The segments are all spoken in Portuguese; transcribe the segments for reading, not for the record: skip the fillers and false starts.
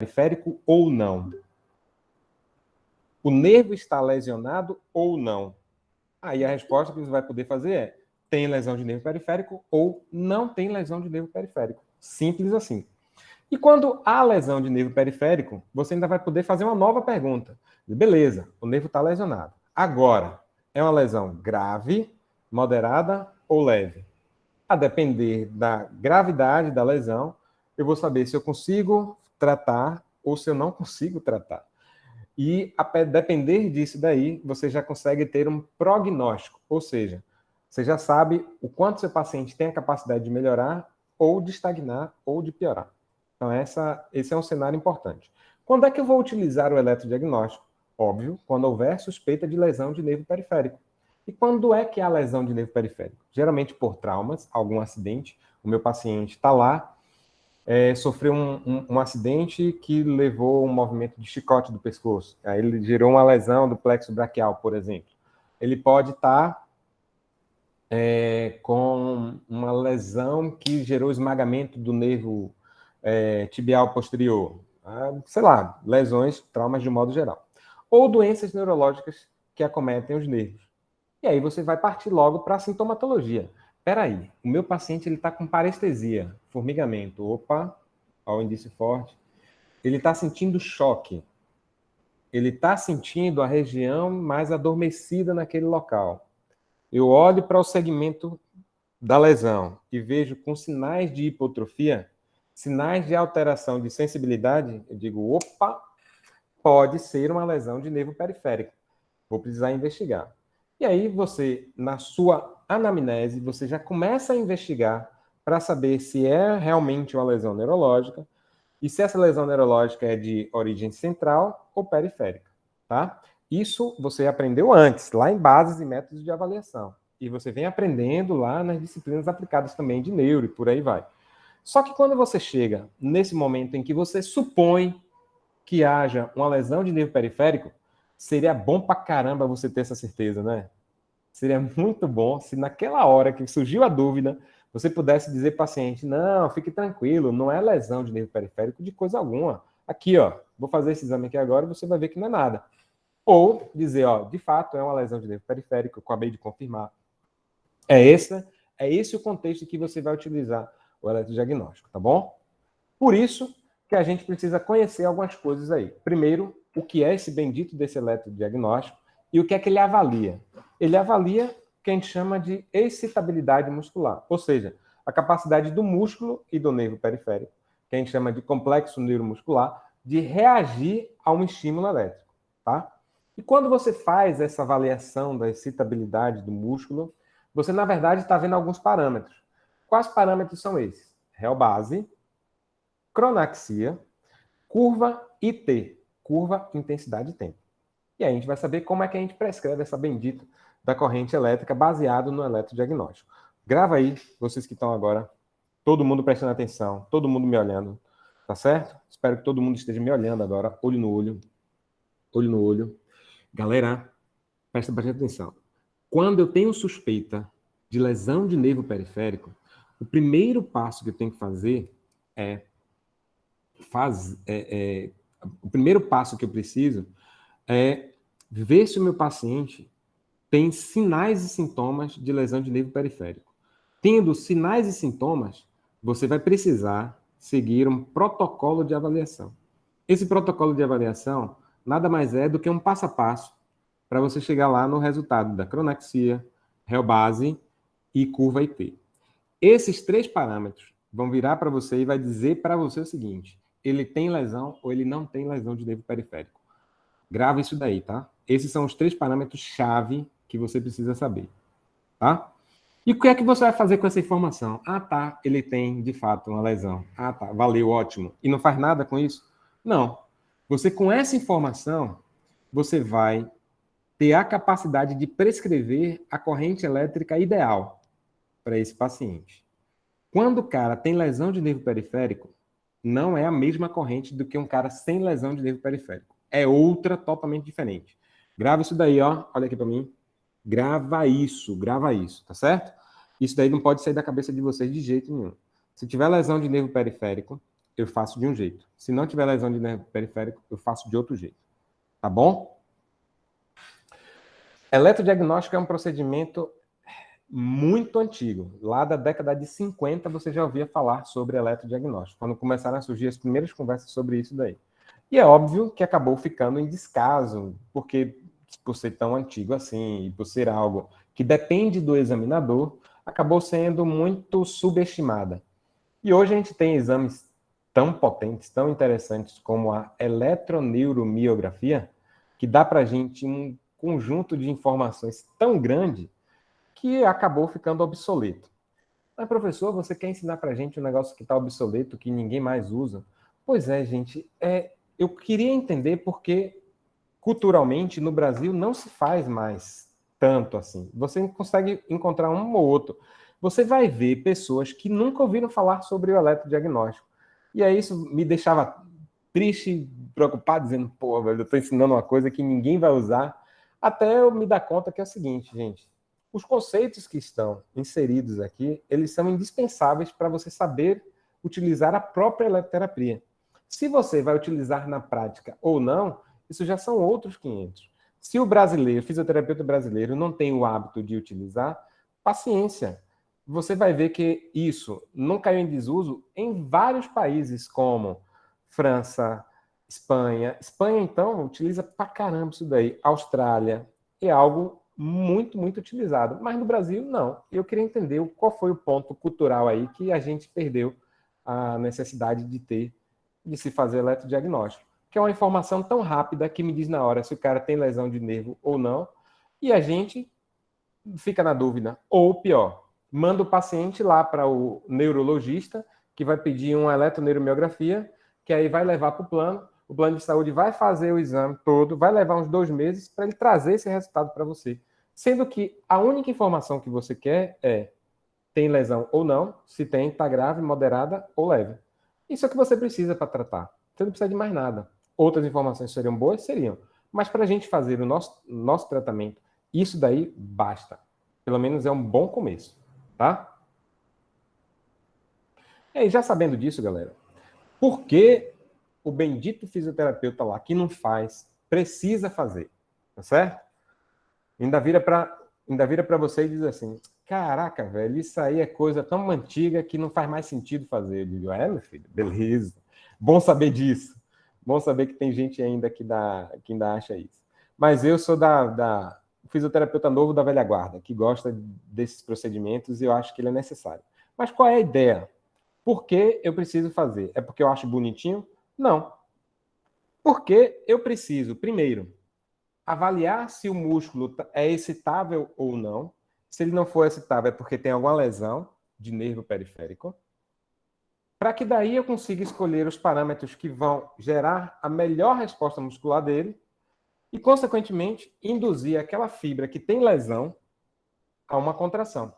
periférico ou não? O nervo está lesionado ou não? Aí a resposta que você vai poder fazer é: tem lesão de nervo periférico ou não tem lesão de nervo periférico. Simples assim. E quando há lesão de nervo periférico, você ainda vai poder fazer uma nova pergunta. Beleza, o nervo está lesionado. Agora, é uma lesão grave, moderada ou leve? A depender da gravidade da lesão, eu vou saber se eu consigo tratar ou se eu não consigo tratar. E a depender disso daí, você já consegue ter um prognóstico, ou seja, você já sabe o quanto seu paciente tem a capacidade de melhorar ou de estagnar ou de piorar. Então, esse é um cenário importante. Quando é que eu vou utilizar o eletrodiagnóstico? Óbvio, quando houver suspeita de lesão de nervo periférico. E quando é que há lesão de nervo periférico? Geralmente por traumas, algum acidente. O meu paciente está lá, sofreu um acidente que levou um movimento de chicote do pescoço. Aí ele gerou uma lesão do plexo braquial, por exemplo. Ele pode estar com uma lesão que gerou esmagamento do nervo tibial posterior. Sei lá, lesões, traumas de modo geral. Ou doenças neurológicas que acometem os nervos. E aí você vai partir logo para a sintomatologia. Peraí, o meu paciente está com parestesia, formigamento. Opa, ó, o indício forte. Ele está sentindo choque. Ele está sentindo a região mais adormecida naquele local. Eu olho para o segmento da lesão e vejo com sinais de hipotrofia, sinais de alteração de sensibilidade, eu digo, opa, pode ser uma lesão de nervo periférico. Vou precisar investigar. E aí você, na sua anamnese, você já começa a investigar para saber se é realmente uma lesão neurológica e se essa lesão neurológica é de origem central ou periférica, tá? Isso você aprendeu antes, lá em bases e métodos de avaliação. E você vem aprendendo lá nas disciplinas aplicadas também de neuro e por aí vai. Só que quando você chega nesse momento em que você supõe que haja uma lesão de nervo periférico, seria bom pra caramba você ter essa certeza, né? Seria muito bom se naquela hora que surgiu a dúvida, você pudesse dizer para o paciente, não, fique tranquilo, não é lesão de nervo periférico de coisa alguma. Aqui, ó, vou fazer esse exame aqui agora e você vai ver que não é nada. Ou dizer, ó, de fato é uma lesão de nervo periférico, eu acabei de confirmar. É esse o contexto que você vai utilizar o eletrodiagnóstico, tá bom? Por isso que a gente precisa conhecer algumas coisas aí. Primeiro, o que é esse bendito desse eletrodiagnóstico e o que é que ele avalia. Ele avalia o que a gente chama de excitabilidade muscular, ou seja, a capacidade do músculo e do nervo periférico, que a gente chama de complexo neuromuscular, de reagir a um estímulo elétrico, tá? E quando você faz essa avaliação da excitabilidade do músculo, você, na verdade, está vendo alguns parâmetros. Quais parâmetros são esses? Real base, cronaxia, curva IT, curva intensidade tempo. E aí a gente vai saber como é que a gente prescreve essa bendita da corrente elétrica baseado no eletrodiagnóstico. Grava aí, vocês que estão agora, todo mundo prestando atenção, todo mundo me olhando, tá certo? Espero que todo mundo esteja me olhando agora, olho no olho, olho no olho. Galera, presta bastante atenção. Quando eu tenho suspeita de lesão de nervo periférico, o primeiro passo que eu tenho que fazer é o primeiro passo que eu preciso é ver se o meu paciente tem sinais e sintomas de lesão de nervo periférico. Tendo sinais e sintomas, você vai precisar seguir um protocolo de avaliação. Esse protocolo de avaliação nada mais é do que um passo a passo para você chegar lá no resultado da cronaxia, real base e curva IT. Esses três parâmetros vão virar para você e vai dizer para você o seguinte: ele tem lesão ou ele não tem lesão de nervo periférico. Grava isso daí, tá? Esses são os três parâmetros-chave que você precisa saber, tá? E o que é que você vai fazer com essa informação? Ah, tá, ele tem, de fato, uma lesão. Ah, tá, valeu, ótimo. E não faz nada com isso? Não. Você, com essa informação, você vai ter a capacidade de prescrever a corrente elétrica ideal para esse paciente. Quando o cara tem lesão de nervo periférico, não é a mesma corrente do que um cara sem lesão de nervo periférico. É outra totalmente diferente. Grava isso daí, ó. Olha aqui para mim. Grava isso, tá certo? Isso daí não pode sair da cabeça de vocês de jeito nenhum. Se tiver lesão de nervo periférico, eu faço de um jeito. Se não tiver lesão de nervo periférico, eu faço de outro jeito. Tá bom? Eletrodiagnóstico é um procedimento muito antigo. Lá da década de 50, você já ouvia falar sobre eletrodiagnóstico, quando começaram a surgir as primeiras conversas sobre isso daí. E é óbvio que acabou ficando em descaso, porque por ser tão antigo assim, e por ser algo que depende do examinador, acabou sendo muito subestimada. E hoje a gente tem exames tão potentes, tão interessantes como a eletroneuromiografia, que dá para a gente um conjunto de informações tão grande que acabou ficando obsoleto. Mas, professor, você quer ensinar para a gente um negócio que está obsoleto, que ninguém mais usa? Pois é, gente. Eu queria entender porque, culturalmente, no Brasil não se faz mais tanto assim. Você consegue encontrar um ou outro. Você vai ver pessoas que nunca ouviram falar sobre o eletrodiagnóstico. E aí isso me deixava triste, preocupado, dizendo, pô, velho, eu estou ensinando uma coisa que ninguém vai usar. Até eu me dar conta que é o seguinte, gente. Os conceitos que estão inseridos aqui, eles são indispensáveis para você saber utilizar a própria eletroterapia. Se você vai utilizar na prática ou não, isso já são outros 500. Se o brasileiro, o fisioterapeuta brasileiro, não tem o hábito de utilizar, paciência. Você vai ver que isso não caiu em desuso em vários países, como França, Espanha. Espanha, então, utiliza pra caramba isso daí. Austrália. É algo muito, muito utilizado. Mas no Brasil, não. Eu queria entender qual foi o ponto cultural aí que a gente perdeu a necessidade de se fazer eletrodiagnóstico. Que é uma informação tão rápida que me diz na hora se o cara tem lesão de nervo ou não. E a gente fica na dúvida. Ou pior, manda o paciente lá para o neurologista, que vai pedir uma eletroneuromiografia, que aí vai levar para o plano de saúde vai fazer o exame todo, vai levar uns 2 meses para ele trazer esse resultado para você. Sendo que a única informação que você quer é tem lesão ou não, se tem, está grave, moderada ou leve. Isso é o que você precisa para tratar. Você não precisa de mais nada. Outras informações seriam boas? Seriam. Mas para a gente fazer o nosso tratamento, isso daí basta. Pelo menos é um bom começo, tá? E aí, já sabendo disso, galera, por que o bendito fisioterapeuta lá que não faz, precisa fazer, tá certo? Ainda vira para você e diz assim, caraca, velho, isso aí é coisa tão antiga que não faz mais sentido fazer. Eu digo, meu filho, beleza. Bom saber disso. Bom saber que tem gente ainda que ainda acha isso. Mas eu sou da fisioterapeuta novo da velha guarda, que gosta desses procedimentos e eu acho que ele é necessário. Mas qual é a ideia? Por que eu preciso fazer? É porque eu acho bonitinho? Não. Porque eu preciso, primeiro, avaliar se o músculo é excitável ou não. Se ele não for excitável, é porque tem alguma lesão de nervo periférico. Para que daí eu consiga escolher os parâmetros que vão gerar a melhor resposta muscular dele e, consequentemente, induzir aquela fibra que tem lesão a uma contração.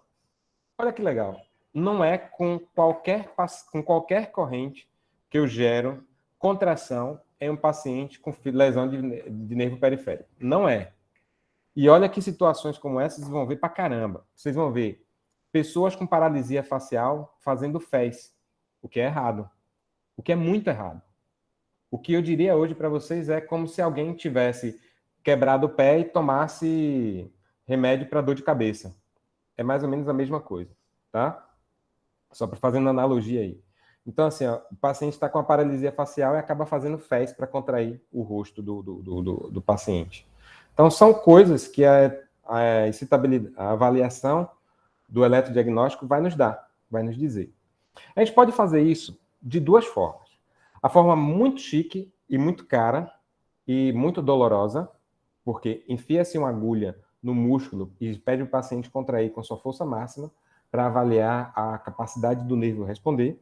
Olha que legal. Não é com qualquer corrente que eu gero contração em um paciente com lesão de nervo periférico. Não é. E olha que situações como essas vocês vão ver pra caramba. Vocês vão ver pessoas com paralisia facial fazendo FES, o que é errado. O que é muito errado. O que eu diria hoje para vocês é como se alguém tivesse quebrado o pé e tomasse remédio para dor de cabeça. É mais ou menos a mesma coisa, tá? Só para fazer uma analogia aí. Então, assim, ó, o paciente está com a paralisia facial e acaba fazendo FES para contrair o rosto do paciente. Então, são coisas que a avaliação do eletrodiagnóstico vai nos dar, vai nos dizer. A gente pode fazer isso de duas formas. A forma muito chique e muito cara e muito dolorosa, porque enfia-se uma agulha no músculo e pede o paciente contrair com sua força máxima para avaliar a capacidade do nervo responder,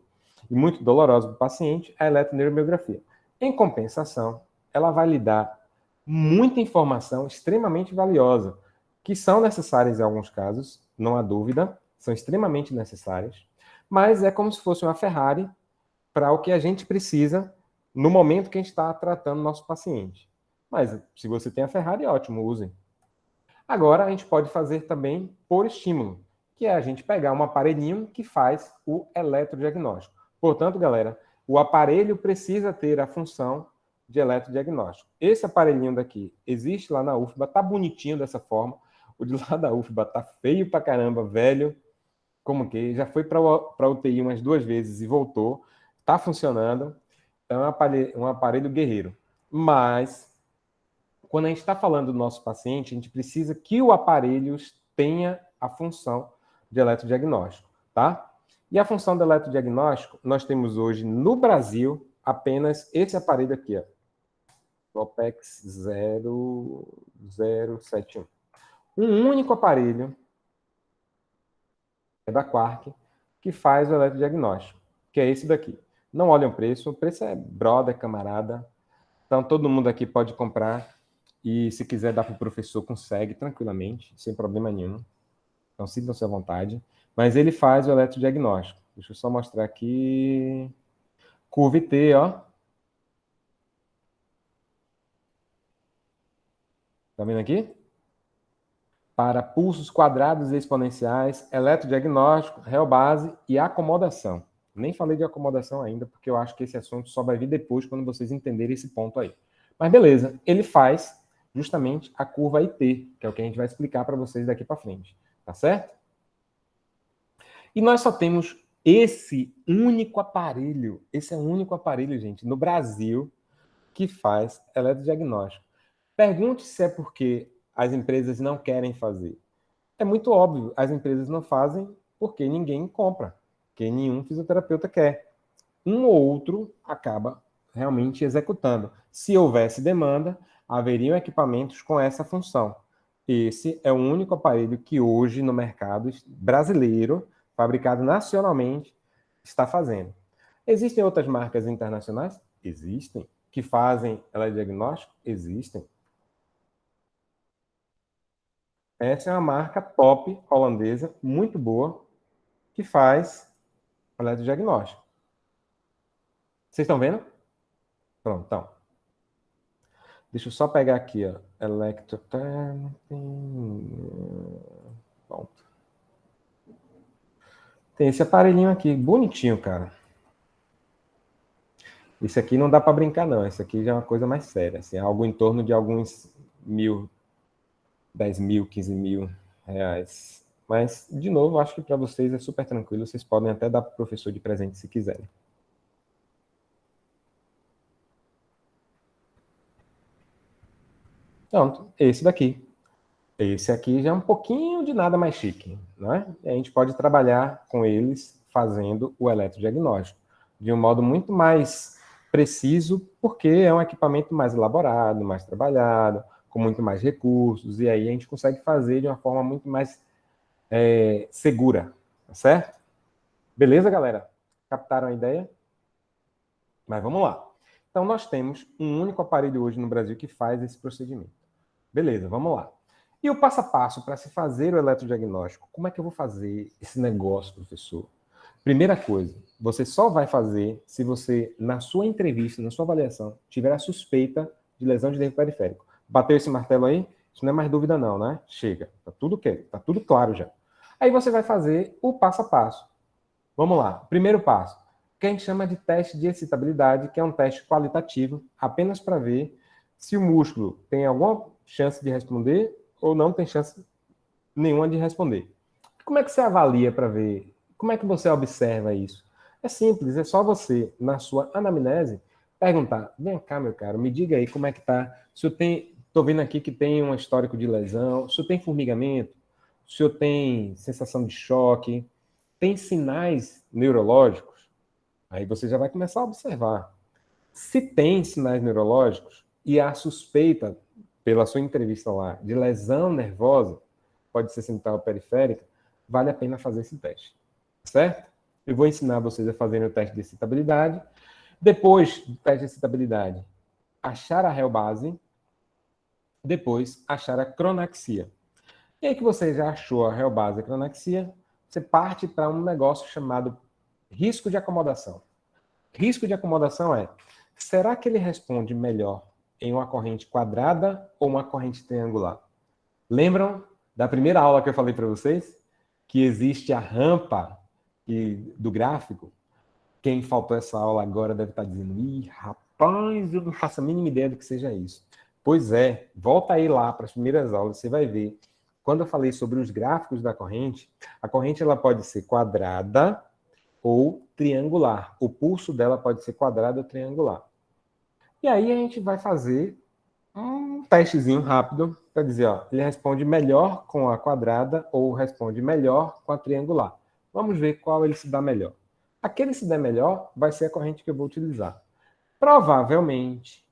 e muito dolorosa para o paciente, a eletroneuromiografia. Em compensação, ela vai lhe dar muita informação extremamente valiosa, que são necessárias em alguns casos, não há dúvida, são extremamente necessárias, mas é como se fosse uma Ferrari para o que a gente precisa no momento que a gente está tratando nosso paciente. Mas se você tem a Ferrari, ótimo, usem. Agora a gente pode fazer também por estímulo, que é a gente pegar um aparelhinho que faz o eletrodiagnóstico. Portanto, galera, o aparelho precisa ter a função de eletrodiagnóstico. Esse aparelhinho daqui existe lá na UFBA, tá bonitinho dessa forma. O de lá da UFBA tá feio pra caramba, velho. Como que? Já foi para UTI umas 2 vezes e voltou. Tá funcionando. É um aparelho guerreiro. Mas, quando a gente está falando do nosso paciente, a gente precisa que o aparelho tenha a função de eletrodiagnóstico, tá? E a função do eletrodiagnóstico, nós temos hoje no Brasil apenas esse aparelho aqui, ó. Lopex 0071. Um único aparelho, é da Quark, que faz o eletrodiagnóstico, que é esse daqui. Não olhem o preço é brother, camarada. Então, todo mundo aqui pode comprar e, se quiser dar para o professor, consegue tranquilamente, sem problema nenhum. Então, sintam-se à vontade. Mas ele faz o eletrodiagnóstico. Deixa eu só mostrar aqui. Curva T, ó. Tá vendo aqui? Para pulsos quadrados e exponenciais, eletrodiagnóstico, réu base e acomodação. Nem falei de acomodação ainda, porque eu acho que esse assunto só vai vir depois, quando vocês entenderem esse ponto aí. Mas beleza, ele faz justamente a curva IT, que é o que a gente vai explicar para vocês daqui para frente. Tá certo? E nós só temos esse único aparelho, esse é o único aparelho, gente, no Brasil, que faz eletrodiagnóstico. Pergunte se é porque as empresas não querem fazer. É muito óbvio, as empresas não fazem porque ninguém compra, porque nenhum fisioterapeuta quer. Um ou outro acaba realmente executando. Se houvesse demanda, haveriam equipamentos com essa função. Esse é o único aparelho que hoje no mercado brasileiro, fabricado nacionalmente, está fazendo. Existem outras marcas internacionais? Existem. Que fazem elediagnóstico? Existem. Essa é uma marca top holandesa, muito boa, que faz eletrodiagnóstico. Vocês estão vendo? Pronto, então. Deixa eu só pegar aqui, ó. Pronto. Tem esse aparelhinho aqui, bonitinho, cara. Esse aqui não dá para brincar, não. Esse aqui já é uma coisa mais séria. Assim, algo em torno de alguns 10 mil, 15 mil reais. Mas, de novo, acho que para vocês é super tranquilo. Vocês podem até dar para o professor de presente se quiserem. Pronto, esse daqui. Esse aqui já é um pouquinho de nada mais chique, né? E a gente pode trabalhar com eles fazendo o eletrodiagnóstico de um modo muito mais preciso, porque é um equipamento mais elaborado, mais trabalhado, com muito mais recursos, e aí a gente consegue fazer de uma forma muito mais segura, tá certo? Beleza, galera? Captaram a ideia? Mas vamos lá. Então, nós temos um único aparelho hoje no Brasil que faz esse procedimento. Beleza, vamos lá. E o passo a passo para se fazer o eletrodiagnóstico? Como é que eu vou fazer esse negócio, professor? Primeira coisa, você só vai fazer se você, na sua entrevista, na sua avaliação, tiver a suspeita de lesão de nervo periférico. Bateu esse martelo aí? Isso não é mais dúvida não, né? Chega, tá tudo claro já. Aí você vai fazer o passo a passo. Vamos lá, primeiro passo, que a gente chama de teste de excitabilidade, que é um teste qualitativo, apenas para ver se o músculo tem alguma chance de responder ou não tem chance nenhuma de responder. Como é que você avalia para ver? Como é que você observa isso? É simples, é só você, na sua anamnese, perguntar: vem cá, meu caro, me diga aí como é que tá. Se eu tenho, estou vendo aqui que tem um histórico de lesão, se eu tenho formigamento, se eu tenho sensação de choque, tem sinais neurológicos, aí você já vai começar a observar. Se tem sinais neurológicos e a suspeita, pela sua entrevista lá, de lesão nervosa, pode ser central periférica, vale a pena fazer esse teste. Certo? Eu vou ensinar vocês a fazerem o teste de excitabilidade. Depois do teste de excitabilidade, achar a réu base. Depois, achar a cronaxia. E aí que você já achou a réu base e a cronaxia, você parte para um negócio chamado risco de acomodação. Risco de acomodação é: será que ele responde melhor em uma corrente quadrada ou uma corrente triangular? Lembram da primeira aula que eu falei para vocês? Que existe a rampa do gráfico? Quem faltou essa aula agora deve estar dizendo, ih, rapaz, eu não faço a mínima ideia do que seja isso. Pois é, volta aí lá para as primeiras aulas, você vai ver. Quando eu falei sobre os gráficos da corrente, a corrente ela pode ser quadrada ou triangular. O pulso dela pode ser quadrado ou triangular. E aí a gente vai fazer um testezinho rápido para dizer, ó, ele responde melhor com a quadrada ou responde melhor com a triangular. Vamos ver qual ele se dá melhor. Aquele se der melhor vai ser a corrente que eu vou utilizar. Provavelmente,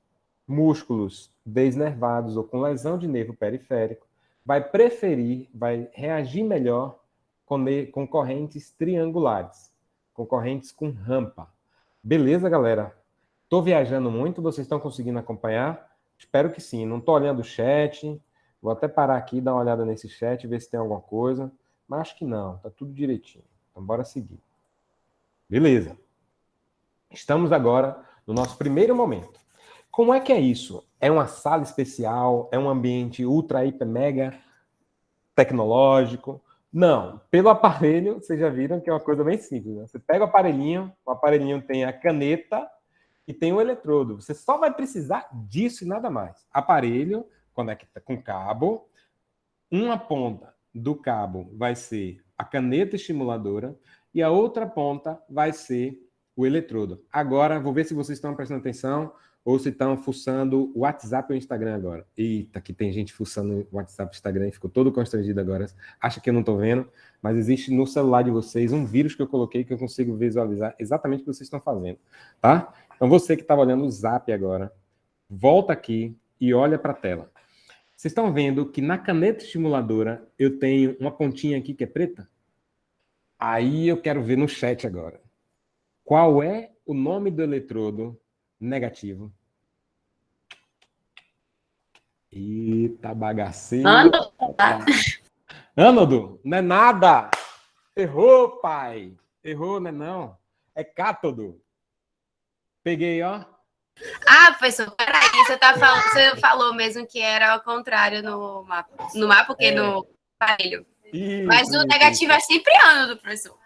músculos desnervados ou com lesão de nervo periférico vai preferir, vai reagir melhor com correntes triangulares, com correntes com rampa. Beleza, galera? Estou viajando muito, vocês estão conseguindo acompanhar? Espero que sim. Não estou olhando o chat. Vou até parar aqui e dar uma olhada nesse chat, ver se tem alguma coisa. Mas acho que não, está tudo direitinho. Então, bora seguir. Beleza. Estamos agora no nosso primeiro momento. Como é que é isso? É uma sala especial? É um ambiente ultra, hiper, mega tecnológico? Não. Pelo aparelho, vocês já viram que é uma coisa bem simples. Né? Você pega o aparelhinho tem a caneta e tem o eletrodo. Você só vai precisar disso e nada mais. Aparelho, conecta com cabo. Uma ponta do cabo vai ser a caneta estimuladora e a outra ponta vai ser o eletrodo. Agora, vou ver se vocês estão prestando atenção ou se estão fuçando o WhatsApp ou o Instagram agora. Eita, que tem gente fuçando o WhatsApp e o Instagram e ficou todo constrangido agora. Acha que eu não estou vendo, mas existe no celular de vocês um vírus que eu coloquei que eu consigo visualizar exatamente o que vocês estão fazendo, tá? Então, você que estava olhando o Zap agora, volta aqui e olha para a tela. Vocês estão vendo que na caneta estimuladora eu tenho uma pontinha aqui que é preta? Aí eu quero ver no chat agora. Qual é o nome do eletrodo negativo? Eita, bagaceiro. Ânodo, não é nada. Errou, pai. Errou, não é não. É cátodo. Peguei, ó. Ah, professor, peraí, você falou mesmo que era ao contrário no mapa. No mapa, porque no aparelho. Mas o negativo é sempre ânodo, professor.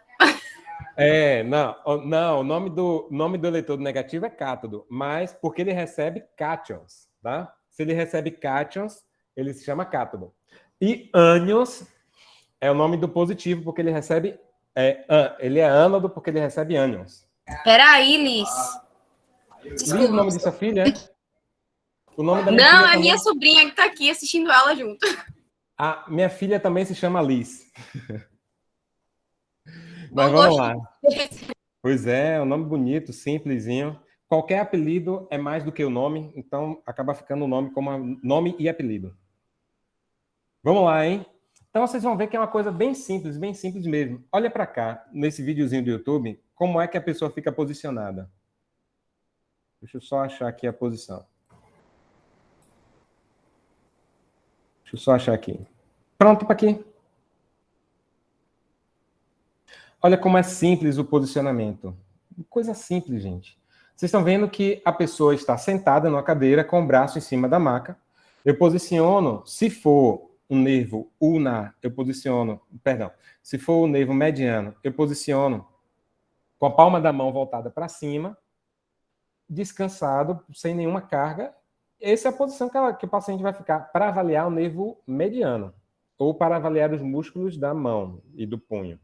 Não, o nome do eletrodo negativo é cátodo, mas porque ele recebe cátions, tá? Se ele recebe cátions, ele se chama cátodo. E ânions é o nome do positivo, porque ele recebe... ele é ânodo porque ele recebe ânions. Peraí, Liz. Liz, o nome de sua filha, é? O nome da minha filha também... minha sobrinha que tá aqui assistindo ela junto. A minha filha também se chama Liz. Mas vamos lá. Pois é, um nome bonito, simplesinho. Qualquer apelido é mais do que o nome, então acaba ficando o nome como nome e apelido. Vamos lá, hein? Então vocês vão ver que é uma coisa bem simples mesmo. Olha para cá, nesse videozinho do YouTube, como é que a pessoa fica posicionada. Deixa eu só achar aqui a posição. Deixa eu só achar aqui. Pronto, para aqui. Olha como é simples o posicionamento. Coisa simples, gente. Vocês estão vendo que a pessoa está sentada numa cadeira com o braço em cima da maca. Eu posiciono, se for um nervo ulnar, eu posiciono, perdão, se for o nervo mediano, eu posiciono com a palma da mão voltada para cima, descansado, sem nenhuma carga. Essa é a posição que o paciente vai ficar para avaliar o nervo mediano, ou para avaliar os músculos da mão e do punho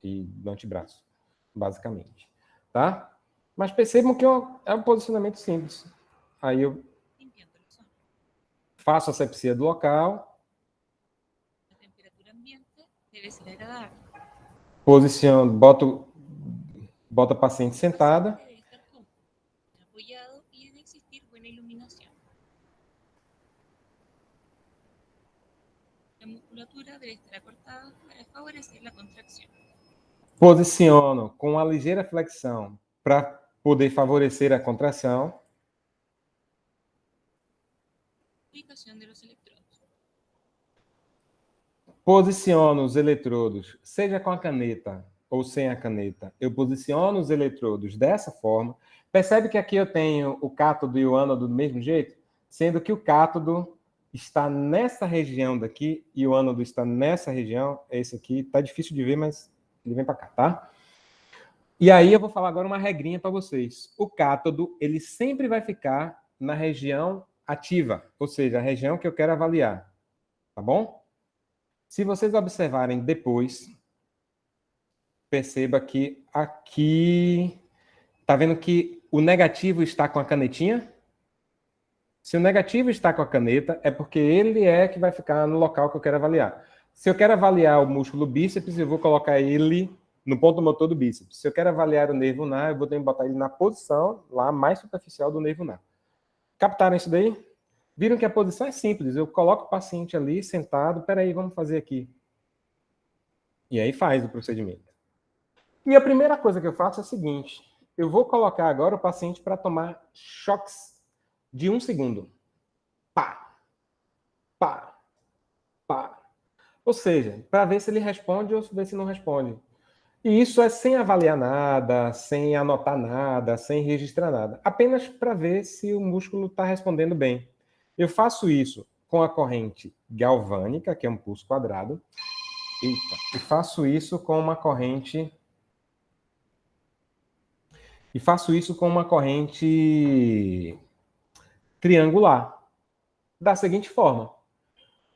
e do antebraço, basicamente. Tá? Mas percebam que é um posicionamento simples. Aí eu faço a asepsia do local. Posiciono, boto a paciente sentada. Posiciono com uma ligeira flexão para poder favorecer a contração. Posiciono os eletrodos, seja com a caneta ou sem a caneta. Eu posiciono os eletrodos dessa forma. Percebe que aqui eu tenho o cátodo e o ânodo do mesmo jeito? Sendo que o cátodo está nessa região daqui e o ânodo está nessa região. Esse aqui está difícil de ver, mas ele vem para cá, tá? E aí eu vou falar agora uma regrinha para vocês. O cátodo, ele sempre vai ficar na região ativa, ou seja, a região que eu quero avaliar. Tá bom? Se vocês observarem depois, perceba que aqui... Tá vendo que o negativo está com a canetinha? Se o negativo está com a caneta, é porque ele é que vai ficar no local que eu quero avaliar. Se eu quero avaliar o músculo bíceps, eu vou colocar ele no ponto motor do bíceps. Se eu quero avaliar o nervo ulnar, eu vou ter que botar ele na posição lá mais superficial do nervo ulnar. Captaram isso daí? Viram que a posição é simples. Eu coloco o paciente ali sentado. Peraí, vamos fazer aqui. E aí faz o procedimento. E a primeira coisa que eu faço é o seguinte. Eu vou colocar agora o paciente para tomar choques de 1 segundo. Pá, pá, pá. Ou seja, para ver se ele responde ou ver se não responde. E isso é sem avaliar nada, sem anotar nada, sem registrar nada. Apenas para ver se o músculo está respondendo bem. Eu faço isso com a corrente galvânica, que é um pulso quadrado. Eita. E faço isso com uma corrente... triangular. Da seguinte forma.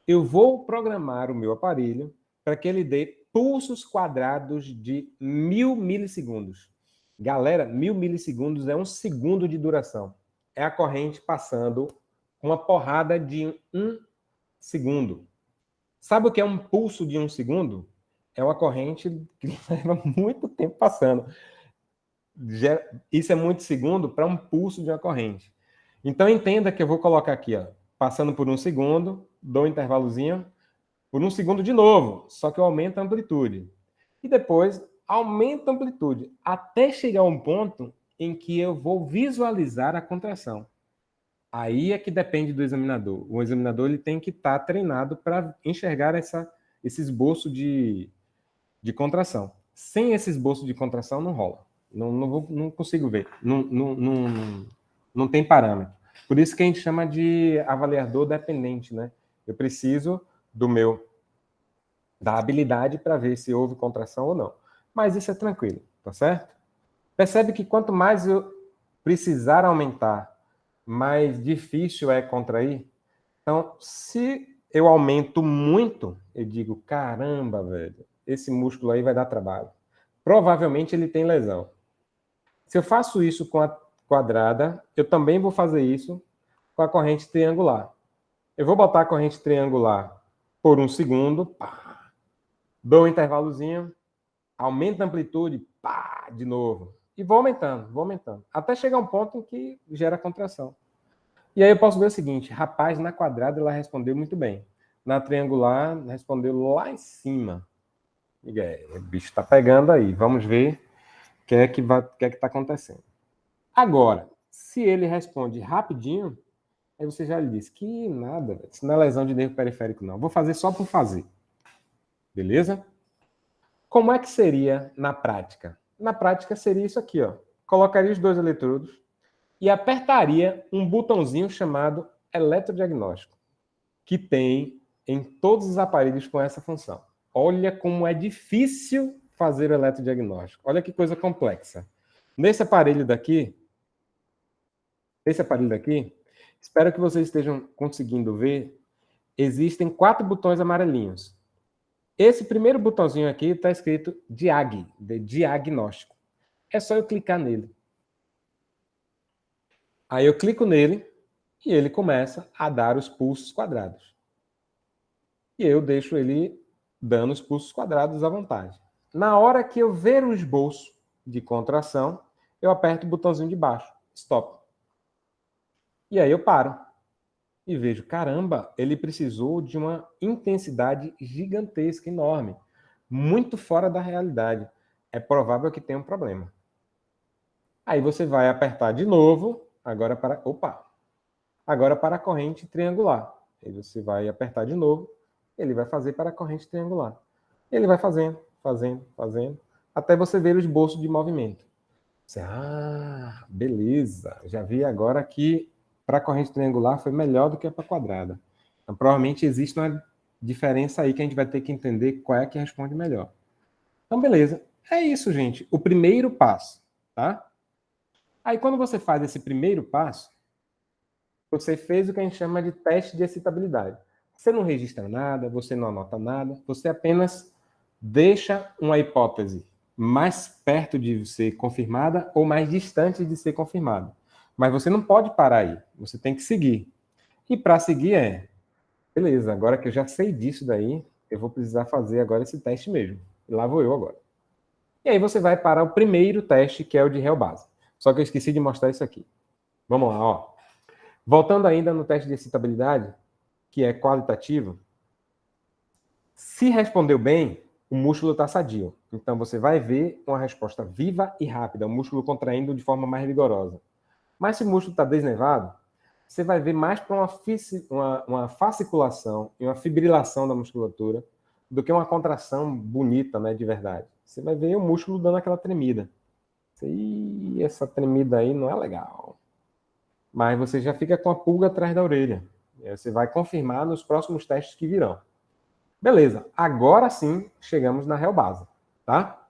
Eu vou programar o meu aparelho para que ele dê pulsos quadrados de 1000 milissegundos. Galera, 1000 milissegundos é 1 segundo de duração. É a corrente passando uma porrada de 1 segundo. Sabe o que é um pulso de 1 segundo? É uma corrente que leva muito tempo passando. Isso é muito segundo para um pulso de uma corrente. Então, entenda que eu vou colocar aqui, ó, passando por 1 segundo, dou um intervalozinho, por 1 segundo de novo, só que eu aumento a amplitude. E depois, aumento a amplitude, até chegar a um ponto em que eu vou visualizar a contração. Aí é que depende do examinador. O examinador ele tem que estar treinado para enxergar esse esboço de contração. Sem esse esboço de contração, não rola. Não consigo ver. Não tem parâmetro. Por isso que a gente chama de avaliador dependente, né? Eu preciso da habilidade para ver se houve contração ou não. Mas isso é tranquilo, tá certo? Percebe que quanto mais eu precisar aumentar, mais difícil é contrair? Então, se eu aumento muito, eu digo, caramba, velho, esse músculo aí vai dar trabalho. Provavelmente ele tem lesão. Se eu faço isso com a quadrada, eu também vou fazer isso com a corrente triangular. Eu vou botar a corrente triangular por 1 segundo, pá, dou um intervalozinho, aumento a amplitude, pá, de novo. E vou aumentando, até chegar um ponto em que gera contração. E aí eu posso ver o seguinte, rapaz, na quadrada ela respondeu muito bem. Na triangular, respondeu lá em cima. E aí, o bicho está pegando aí. Vamos ver o que é que está acontecendo. Agora, se ele responde rapidinho, aí você já lhe disse que nada, isso não é lesão de nervo periférico, não. Vou fazer só por fazer. Beleza? Como é que seria na prática? Na prática seria isso aqui, ó. Colocaria os 2 eletrodos e apertaria um botãozinho chamado eletrodiagnóstico, que tem em todos os aparelhos com essa função. Olha como é difícil fazer o eletrodiagnóstico. Olha que coisa complexa. Nesse aparelho daqui, espero que vocês estejam conseguindo ver, existem 4 botões amarelinhos. Esse primeiro botãozinho aqui está escrito DIAG, de diagnóstico. É só eu clicar nele. Aí eu clico nele e ele começa a dar os pulsos quadrados. E eu deixo ele dando os pulsos quadrados à vontade. Na hora que eu ver o esboço de contração, eu aperto o botãozinho de baixo, stop. E aí eu paro. E vejo, caramba, ele precisou de uma intensidade gigantesca, enorme. Muito fora da realidade. É provável que tenha um problema. Aí você vai apertar de novo, agora para a corrente triangular. Aí você vai apertar de novo, ele vai fazer para a corrente triangular. Ele vai fazendo, até você ver o esboço de movimento. Você, beleza, já vi agora que para a corrente triangular foi melhor do que para a quadrada. Então, provavelmente existe uma diferença aí que a gente vai ter que entender qual é que responde melhor. Então, beleza. É isso, gente. O primeiro passo, tá? Aí, quando você faz esse primeiro passo, você fez o que a gente chama de teste de excitabilidade. Você não registra nada, você não anota nada, você apenas deixa uma hipótese mais perto de ser confirmada ou mais distante de ser confirmada. Mas você não pode parar aí, você tem que seguir. E para seguir beleza, agora que eu já sei disso daí, eu vou precisar fazer agora esse teste mesmo. E lá vou eu agora. E aí você vai para o primeiro teste, que é o de réu base. Só que eu esqueci de mostrar isso aqui. Vamos lá, ó. Voltando ainda no teste de excitabilidade, que é qualitativo, se respondeu bem, o músculo está sadio. Então você vai ver uma resposta viva e rápida, o músculo contraindo de forma mais vigorosa. Mas se o músculo está desnevado, você vai ver mais para uma fasciculação e uma fibrilação da musculatura do que uma contração bonita, né, de verdade. Você vai ver o músculo dando aquela tremida. E essa tremida aí não é legal. Mas você já fica com a pulga atrás da orelha. Você vai confirmar nos próximos testes que virão. Beleza, agora sim chegamos na réu base, tá?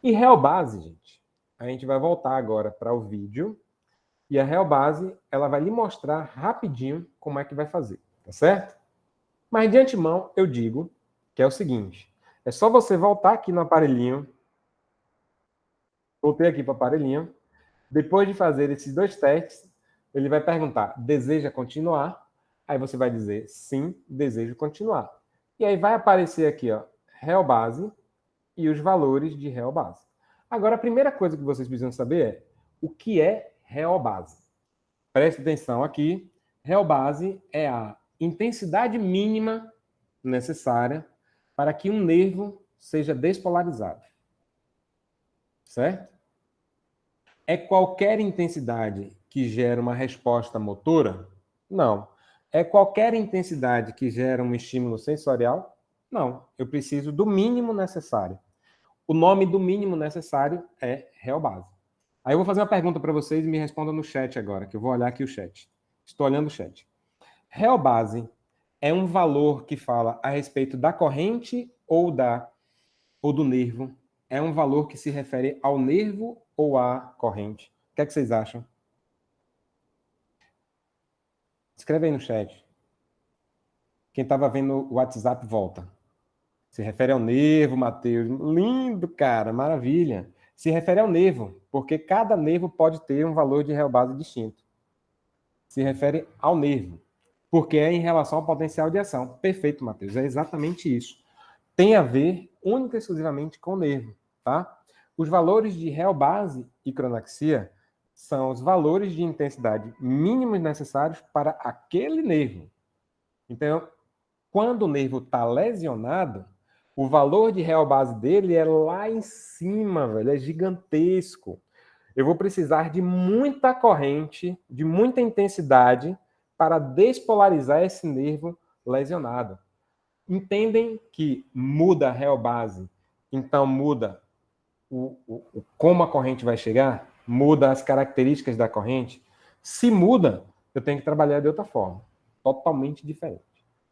E réu base, gente, a gente vai voltar agora para o vídeo e a réu base, ela vai lhe mostrar rapidinho como é que vai fazer, tá certo? Mas de antemão, eu digo que é o seguinte, é só você voltar aqui no aparelhinho, voltei aqui para o aparelhinho, depois de fazer esses dois testes, ele vai perguntar, deseja continuar? Aí você vai dizer, sim, desejo continuar. E aí vai aparecer aqui, ó, réu base e os valores de réu base. Agora, a primeira coisa que vocês precisam saber é o que é réu base. Preste atenção aqui. Réu base é a intensidade mínima necessária para que um nervo seja despolarizado. Certo? É qualquer intensidade que gera uma resposta motora? Não. É qualquer intensidade que gera um estímulo sensorial? Não. Eu preciso do mínimo necessário. O nome do mínimo necessário é réu base. Aí eu vou fazer uma pergunta para vocês e me respondam no chat agora, que eu vou olhar aqui o chat. Estou olhando o chat. Réu base é um valor que fala a respeito da corrente ou do nervo? É um valor que se refere ao nervo ou à corrente? O que é que vocês acham? Escreve aí no chat. Quem estava vendo o WhatsApp, volta. Se refere ao nervo, Matheus. Lindo, cara, maravilha. Se refere ao nervo, porque cada nervo pode ter um valor de réu base distinto. Se refere ao nervo, porque é em relação ao potencial de ação. Perfeito, Matheus. É exatamente isso. Tem a ver única e exclusivamente com o nervo, tá? Os valores de réu base e cronaxia são os valores de intensidade mínimos necessários para aquele nervo. Então, quando o nervo está lesionado, o valor de réu base dele é lá em cima, velho, é gigantesco. Eu vou precisar de muita corrente, de muita intensidade para despolarizar esse nervo lesionado. Entendem que muda a réu base, então muda como a corrente vai chegar, muda as características da corrente. Se muda, eu tenho que trabalhar de outra forma, totalmente diferente.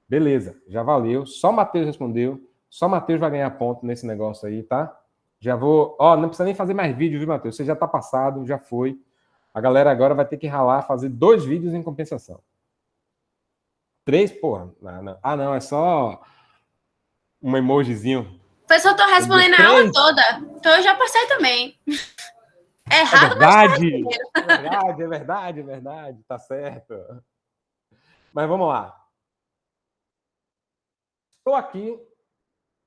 Beleza, já valeu. Só o Matheus respondeu. Só o Matheus vai ganhar ponto nesse negócio aí, tá? Já vou. Ó, não precisa nem fazer mais vídeo, viu, Matheus? Você já tá passado, já foi. A galera agora vai ter que ralar, fazer 2 vídeos em compensação. 3, porra. Não. Ah, não, é só um emojizinho. Professor, eu tô respondendo a aula toda. Então eu já passei também. É errado, verdade. É verdade. Tá certo. Mas vamos lá. Estou aqui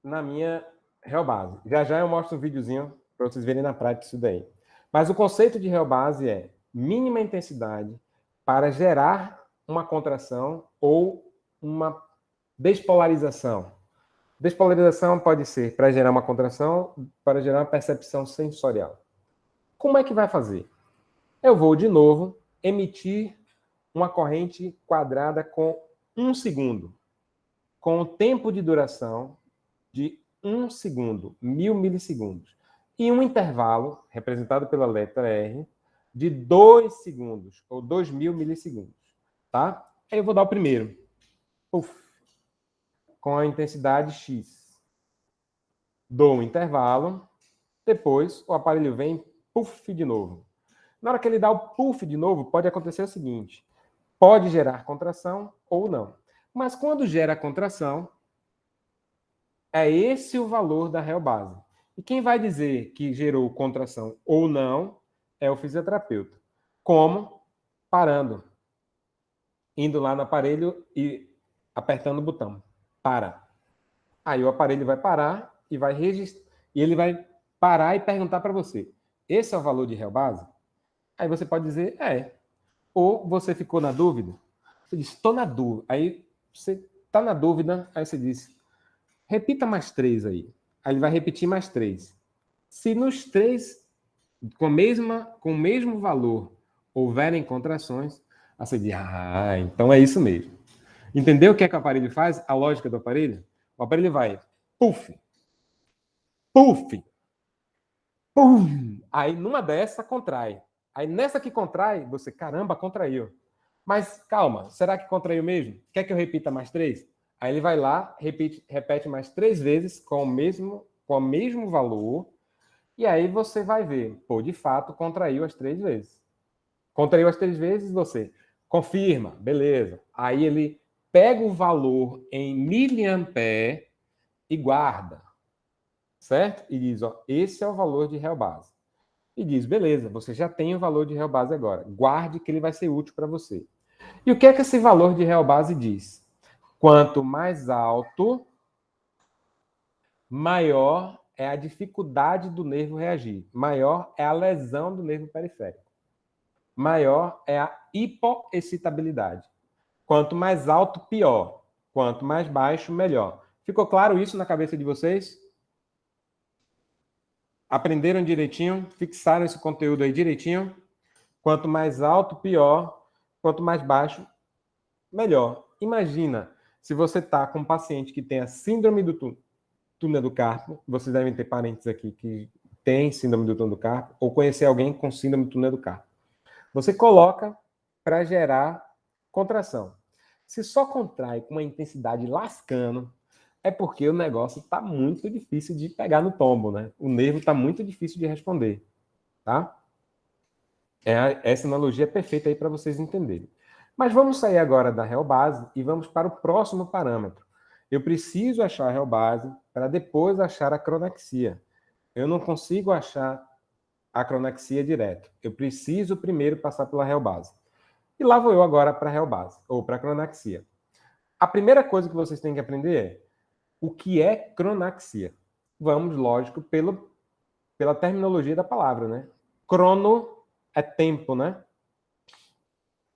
na minha réu base. Já eu mostro um videozinho para vocês verem na prática isso daí. Mas o conceito de réu base é mínima intensidade para gerar uma contração ou uma despolarização. Despolarização pode ser para gerar uma contração, para gerar uma percepção sensorial. Como é que vai fazer? Eu vou, de novo, emitir uma corrente quadrada com 1 segundo, com o tempo de duração de 1 segundo, 1000 milissegundos, e um intervalo, representado pela letra R, de 2 segundos, ou 2000 milissegundos. Tá? Aí eu vou dar o primeiro. Uf, com a intensidade X. Dou um intervalo, Depois, o aparelho vem, puff de novo. Na hora que ele dá o puff de novo, pode acontecer o seguinte: pode gerar contração ou não. Mas quando gera contração, é esse o valor da real base. E quem vai dizer que gerou contração ou não é o fisioterapeuta. Como? Parando. Indo lá no aparelho e apertando o botão. Para. Aí o aparelho vai parar e vai registrar. E ele vai parar e perguntar para você: esse é o valor de real base? Aí você pode dizer, é. Ou você ficou na dúvida? Você diz, estou na dúvida. Aí você está na dúvida, aí você diz, repita mais 3 aí. Aí ele vai repetir mais 3. Se nos 3, com o mesmo valor, houverem contrações, aí você diz, então é isso mesmo. Entendeu o que é que o aparelho faz? A lógica do aparelho? O aparelho vai, puff, puff, pum. Aí numa dessa, contrai. Aí nessa que contrai, você, caramba, contraiu. Mas calma, será que contraiu mesmo? Quer que eu repita mais 3? Aí ele vai lá, repete mais 3 vezes com o mesmo valor. E aí você vai ver, pô, de fato, contraiu as 3 vezes. Contraiu as 3 vezes, você confirma, beleza. Aí ele pega o valor em miliampere e guarda, certo? E diz, ó, esse é o valor de real base. E diz, beleza, você já tem o valor de real base agora. Guarde que ele vai ser útil para você. E o que é que esse valor de real base diz? Quanto mais alto, maior é a dificuldade do nervo reagir. Maior é a lesão do nervo periférico. Maior é a hipoexcitabilidade. Quanto mais alto, pior. Quanto mais baixo, melhor. Ficou claro isso na cabeça de vocês? Aprenderam direitinho? Fixaram esse conteúdo aí direitinho? Quanto mais alto, pior. Quanto mais baixo, melhor. Imagina se você está com um paciente que tem a síndrome do túnel do carpo. Vocês devem ter parentes aqui que tem síndrome do túnel do carpo ou conhecer alguém com síndrome do túnel do carpo. Você coloca para gerar contração. Se só contrai com uma intensidade lascando, é porque o negócio está muito difícil de pegar no tombo, né? O nervo está muito difícil de responder, tá? Essa analogia é perfeita aí para vocês entenderem. Mas vamos sair agora da real base e vamos para o próximo parâmetro. Eu preciso achar a real base para depois achar a cronaxia. Eu não consigo achar a cronaxia direto. Eu preciso primeiro passar pela real base. E lá vou eu agora para a real base, ou para a cronaxia. A primeira coisa que vocês têm que aprender é o que é cronaxia. Vamos, lógico, pela terminologia da palavra, né? Crono é tempo, né?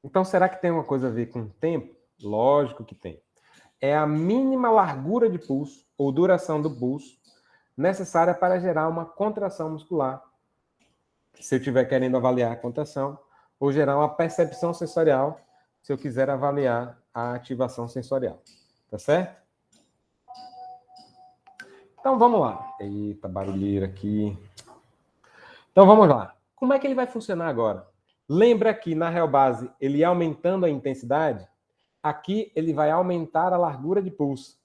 Então, será que tem uma coisa a ver com tempo? Lógico que tem. É a mínima largura de pulso ou duração do pulso necessária para gerar uma contração muscular. Se eu estiver querendo avaliar a contração, ou gerar uma percepção sensorial, se eu quiser avaliar a ativação sensorial. Tá certo? Então, vamos lá. Eita, barulheira aqui. Então, vamos lá. Como é que ele vai funcionar agora? Lembra que na real base, ele aumentando a intensidade, aqui ele vai aumentar a largura de pulso.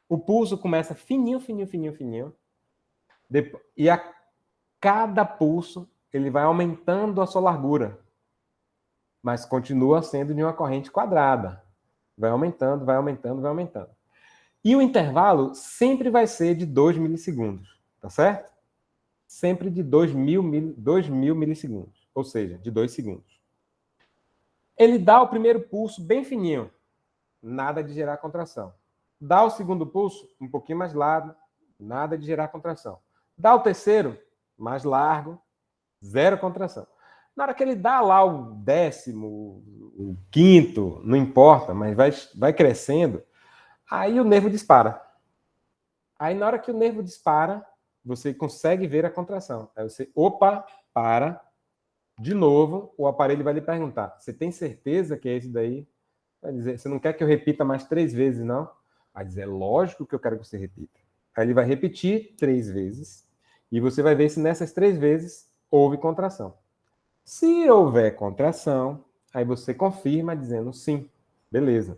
O pulso começa fininho, fininho, fininho, fininho. E a cada pulso, ele vai aumentando a sua largura. Mas continua sendo de uma corrente quadrada. Vai aumentando, vai aumentando, vai aumentando. E o intervalo sempre vai ser de 2 milissegundos, tá certo? Sempre de 2.000 milissegundos, ou seja, de 2 segundos. Ele dá o primeiro pulso bem fininho, nada de gerar contração. Dá o segundo pulso um pouquinho mais largo, nada de gerar contração. Dá o terceiro, mais largo, zero contração. Na hora que ele dá lá o 10º, o 5º, não importa, mas vai crescendo, aí o nervo dispara. Aí na hora que o nervo dispara, você consegue ver a contração. Aí você, opa, para. De novo, o aparelho vai lhe perguntar, você tem certeza que é esse daí? Vai dizer, você não quer que eu repita mais 3 vezes, não? Vai dizer, lógico que eu quero que você repita. Aí ele vai repetir 3 vezes, e você vai ver se nessas 3 vezes houve contração. Se houver contração, aí você confirma dizendo sim, beleza.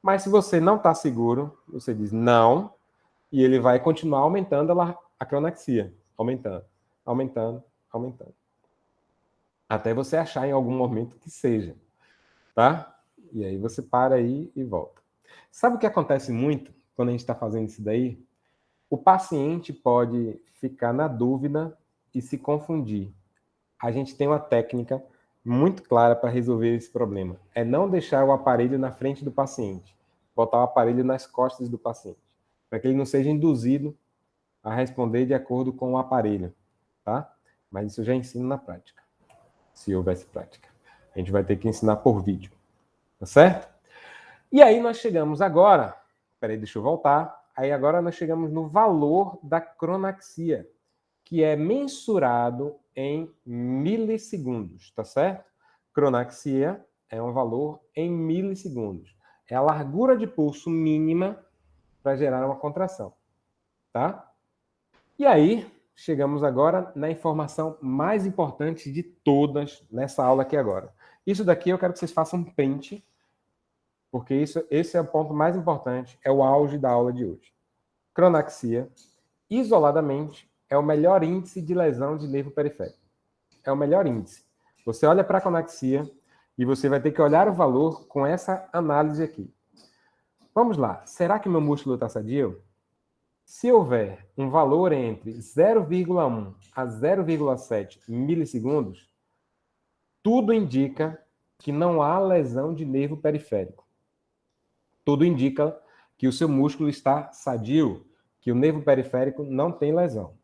Mas se você não está seguro, você diz não, e ele vai continuar aumentando a cronaxia. aumentando, aumentando, aumentando. Até você achar em algum momento que seja, tá? E aí você para aí e volta. Sabe o que acontece muito quando a gente está fazendo isso daí? O paciente pode ficar na dúvida e se confundir. A gente tem uma técnica muito clara para resolver esse problema. É não deixar o aparelho na frente do paciente. Botar o aparelho nas costas do paciente. Para que ele não seja induzido a responder de acordo com o aparelho. Tá? Mas isso eu já ensino na prática. Se houvesse prática. A gente vai ter que ensinar por vídeo. Tá certo? E aí nós chegamos agora... Peraí, deixa eu voltar. Aí agora nós chegamos no valor da cronaxia, que é mensurado em milissegundos, tá certo? Cronaxia é um valor em milissegundos. É a largura de pulso mínima para gerar uma contração, tá? E aí, chegamos agora na informação mais importante de todas nessa aula aqui agora. Isso daqui eu quero que vocês façam um print, porque esse é o ponto mais importante, é o auge da aula de hoje. Cronaxia, isoladamente, é o melhor índice de lesão de nervo periférico. É o melhor índice. Você olha para a cronaxia e você vai ter que olhar o valor com essa análise aqui. Vamos lá. Será que meu músculo está sadio? Se houver um valor entre 0,1 a 0,7 milissegundos, tudo indica que não há lesão de nervo periférico. Tudo indica que o seu músculo está sadio, que o nervo periférico não tem lesão.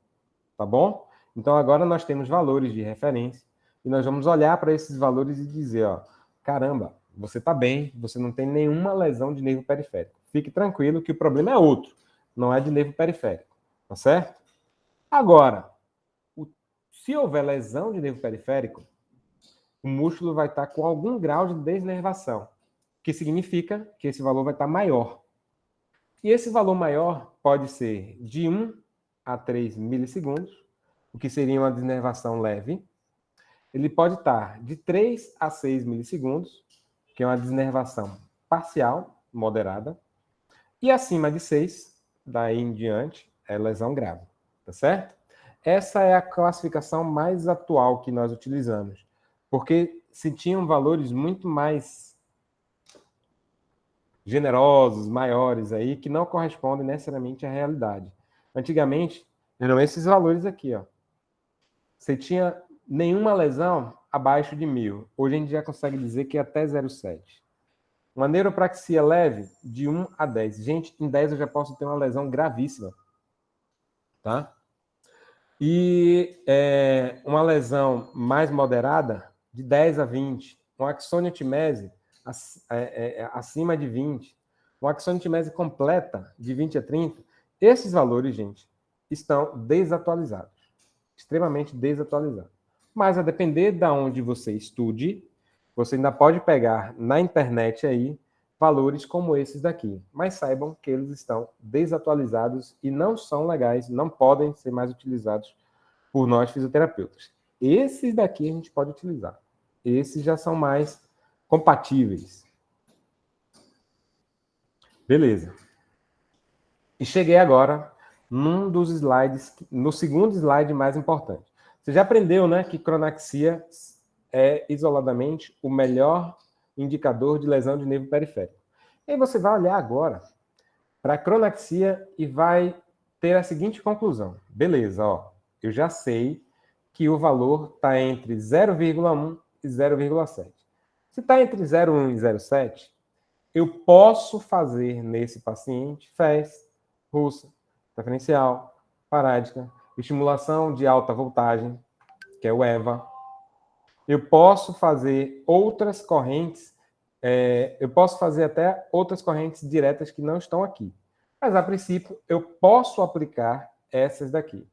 Tá bom? Então, agora nós temos valores de referência e nós vamos olhar para esses valores e dizer, ó, caramba, você está bem, você não tem nenhuma lesão de nervo periférico. Fique tranquilo que o problema é outro, não é de nervo periférico. Tá certo? Agora, se houver lesão de nervo periférico, o músculo vai estar com algum grau de desnervação, que significa que esse valor vai estar maior. E esse valor maior pode ser de 1 a 3 milissegundos, o que seria uma desnervação leve. Ele pode estar de 3 a 6 milissegundos, que é uma desnervação parcial, moderada. E acima de 6, daí em diante, é lesão grave. Tá certo? Essa é a classificação mais atual que nós utilizamos, porque se tinham valores muito mais generosos, maiores aí, que não correspondem necessariamente à realidade. Antigamente, eram esses valores aqui, ó. Você tinha nenhuma lesão abaixo de 1.000. Hoje a gente já consegue dizer que é até 0,7. Uma neuropraxia leve, de 1 a 10. Gente, em 10 eu já posso ter uma lesão gravíssima. Tá? E uma lesão mais moderada, de 10 a 20. Uma axoniotimese acima de 20. Uma axoniotimese completa, de 20 a 30. Esses valores, gente, estão desatualizados. Extremamente desatualizados. Mas a depender de onde você estude, você ainda pode pegar na internet aí valores como esses daqui. Mas saibam que eles estão desatualizados e não são legais, não podem ser mais utilizados por nós fisioterapeutas. Esses daqui a gente pode utilizar. Esses já são mais compatíveis. Beleza. E cheguei agora num dos slides, no segundo slide mais importante. Você já aprendeu, né, que cronaxia é isoladamente o melhor indicador de lesão de nervo periférico. E aí você vai olhar agora para a cronaxia e vai ter a seguinte conclusão. Beleza, ó, eu já sei que o valor está entre 0,1 e 0,7. Se está entre 0,1 e 0,7, eu posso fazer nesse paciente FES, russa, preferencial, parádica, estimulação de alta voltagem, que é o EVA. Eu posso fazer outras correntes, eu posso fazer até outras correntes diretas que não estão aqui. Mas, a princípio, eu posso aplicar essas daqui.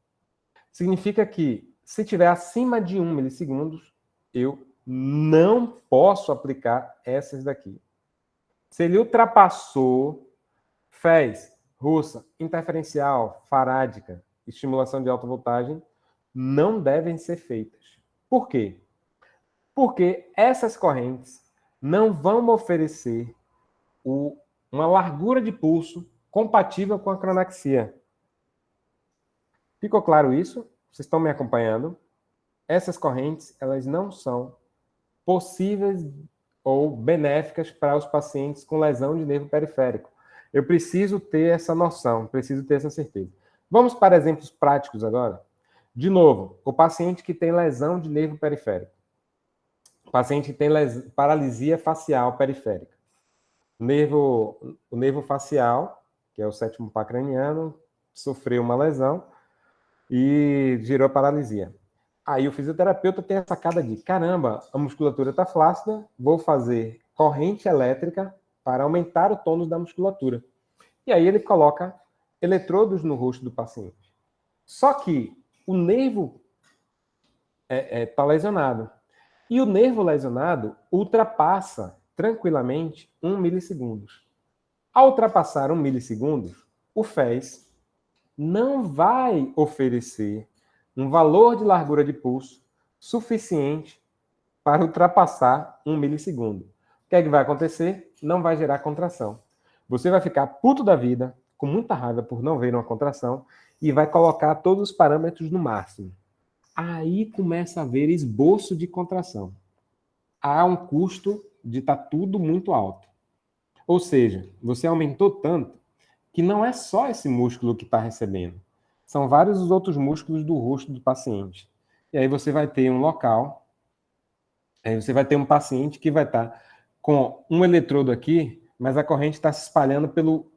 Significa que, se tiver acima de 1 milissegundos, eu não posso aplicar essas daqui. Se ele ultrapassou FES, russa, interferencial, farádica, estimulação de alta voltagem, não devem ser feitas. Por quê? Porque essas correntes não vão oferecer uma largura de pulso compatível com a cronaxia. Ficou claro isso? Vocês estão me acompanhando? Essas correntes, elas não são possíveis ou benéficas para os pacientes com lesão de nervo periférico. Eu preciso ter essa noção, preciso ter essa certeza. Vamos para exemplos práticos agora? De novo, o paciente que tem lesão de nervo periférico. O paciente que tem paralisia facial periférica. O nervo facial, que é o sétimo par craniano, sofreu uma lesão e gerou paralisia. Aí o fisioterapeuta tem a sacada de, caramba, a musculatura está flácida, vou fazer corrente elétrica para aumentar o tônus da musculatura. E aí ele coloca eletrodos no rosto do paciente. Só que o nervo está lesionado. E o nervo lesionado ultrapassa tranquilamente 1 milissegundo. Ao ultrapassar 1 milissegundo, o FES não vai oferecer um valor de largura de pulso suficiente para ultrapassar 1 milissegundo. O que é que vai acontecer? Não vai gerar contração. Você vai ficar puto da vida, com muita raiva por não ver uma contração, e vai colocar todos os parâmetros no máximo. Aí começa a haver esboço de contração. Há um custo de estar tudo muito alto. Ou seja, você aumentou tanto que não é só esse músculo que está recebendo. São vários os outros músculos do rosto do paciente. E aí você vai ter um local, aí você vai ter um paciente que vai estar com um eletrodo aqui, mas a corrente está se espalhando pelo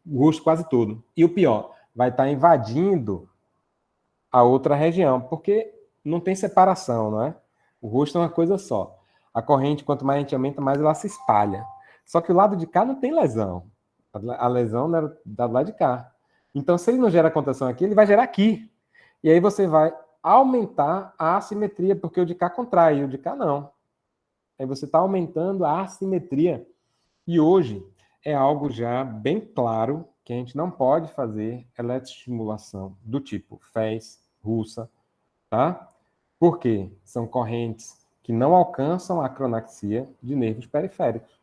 rosto quase todo. E o pior, vai estar invadindo a outra região, porque não tem separação, não é? O rosto é uma coisa só. A corrente, quanto mais a gente aumenta, mais ela se espalha. Só que o lado de cá não tem lesão. A lesão é do lado de cá. Então, se ele não gera contração aqui, ele vai gerar aqui. E aí você vai aumentar a assimetria, porque o de cá contrai, e o de cá não. Aí você está aumentando a assimetria. E hoje é algo já bem claro que a gente não pode fazer eletroestimulação do tipo FES, russa, tá? Por quê? São correntes que não alcançam a acronaxia de nervos periféricos.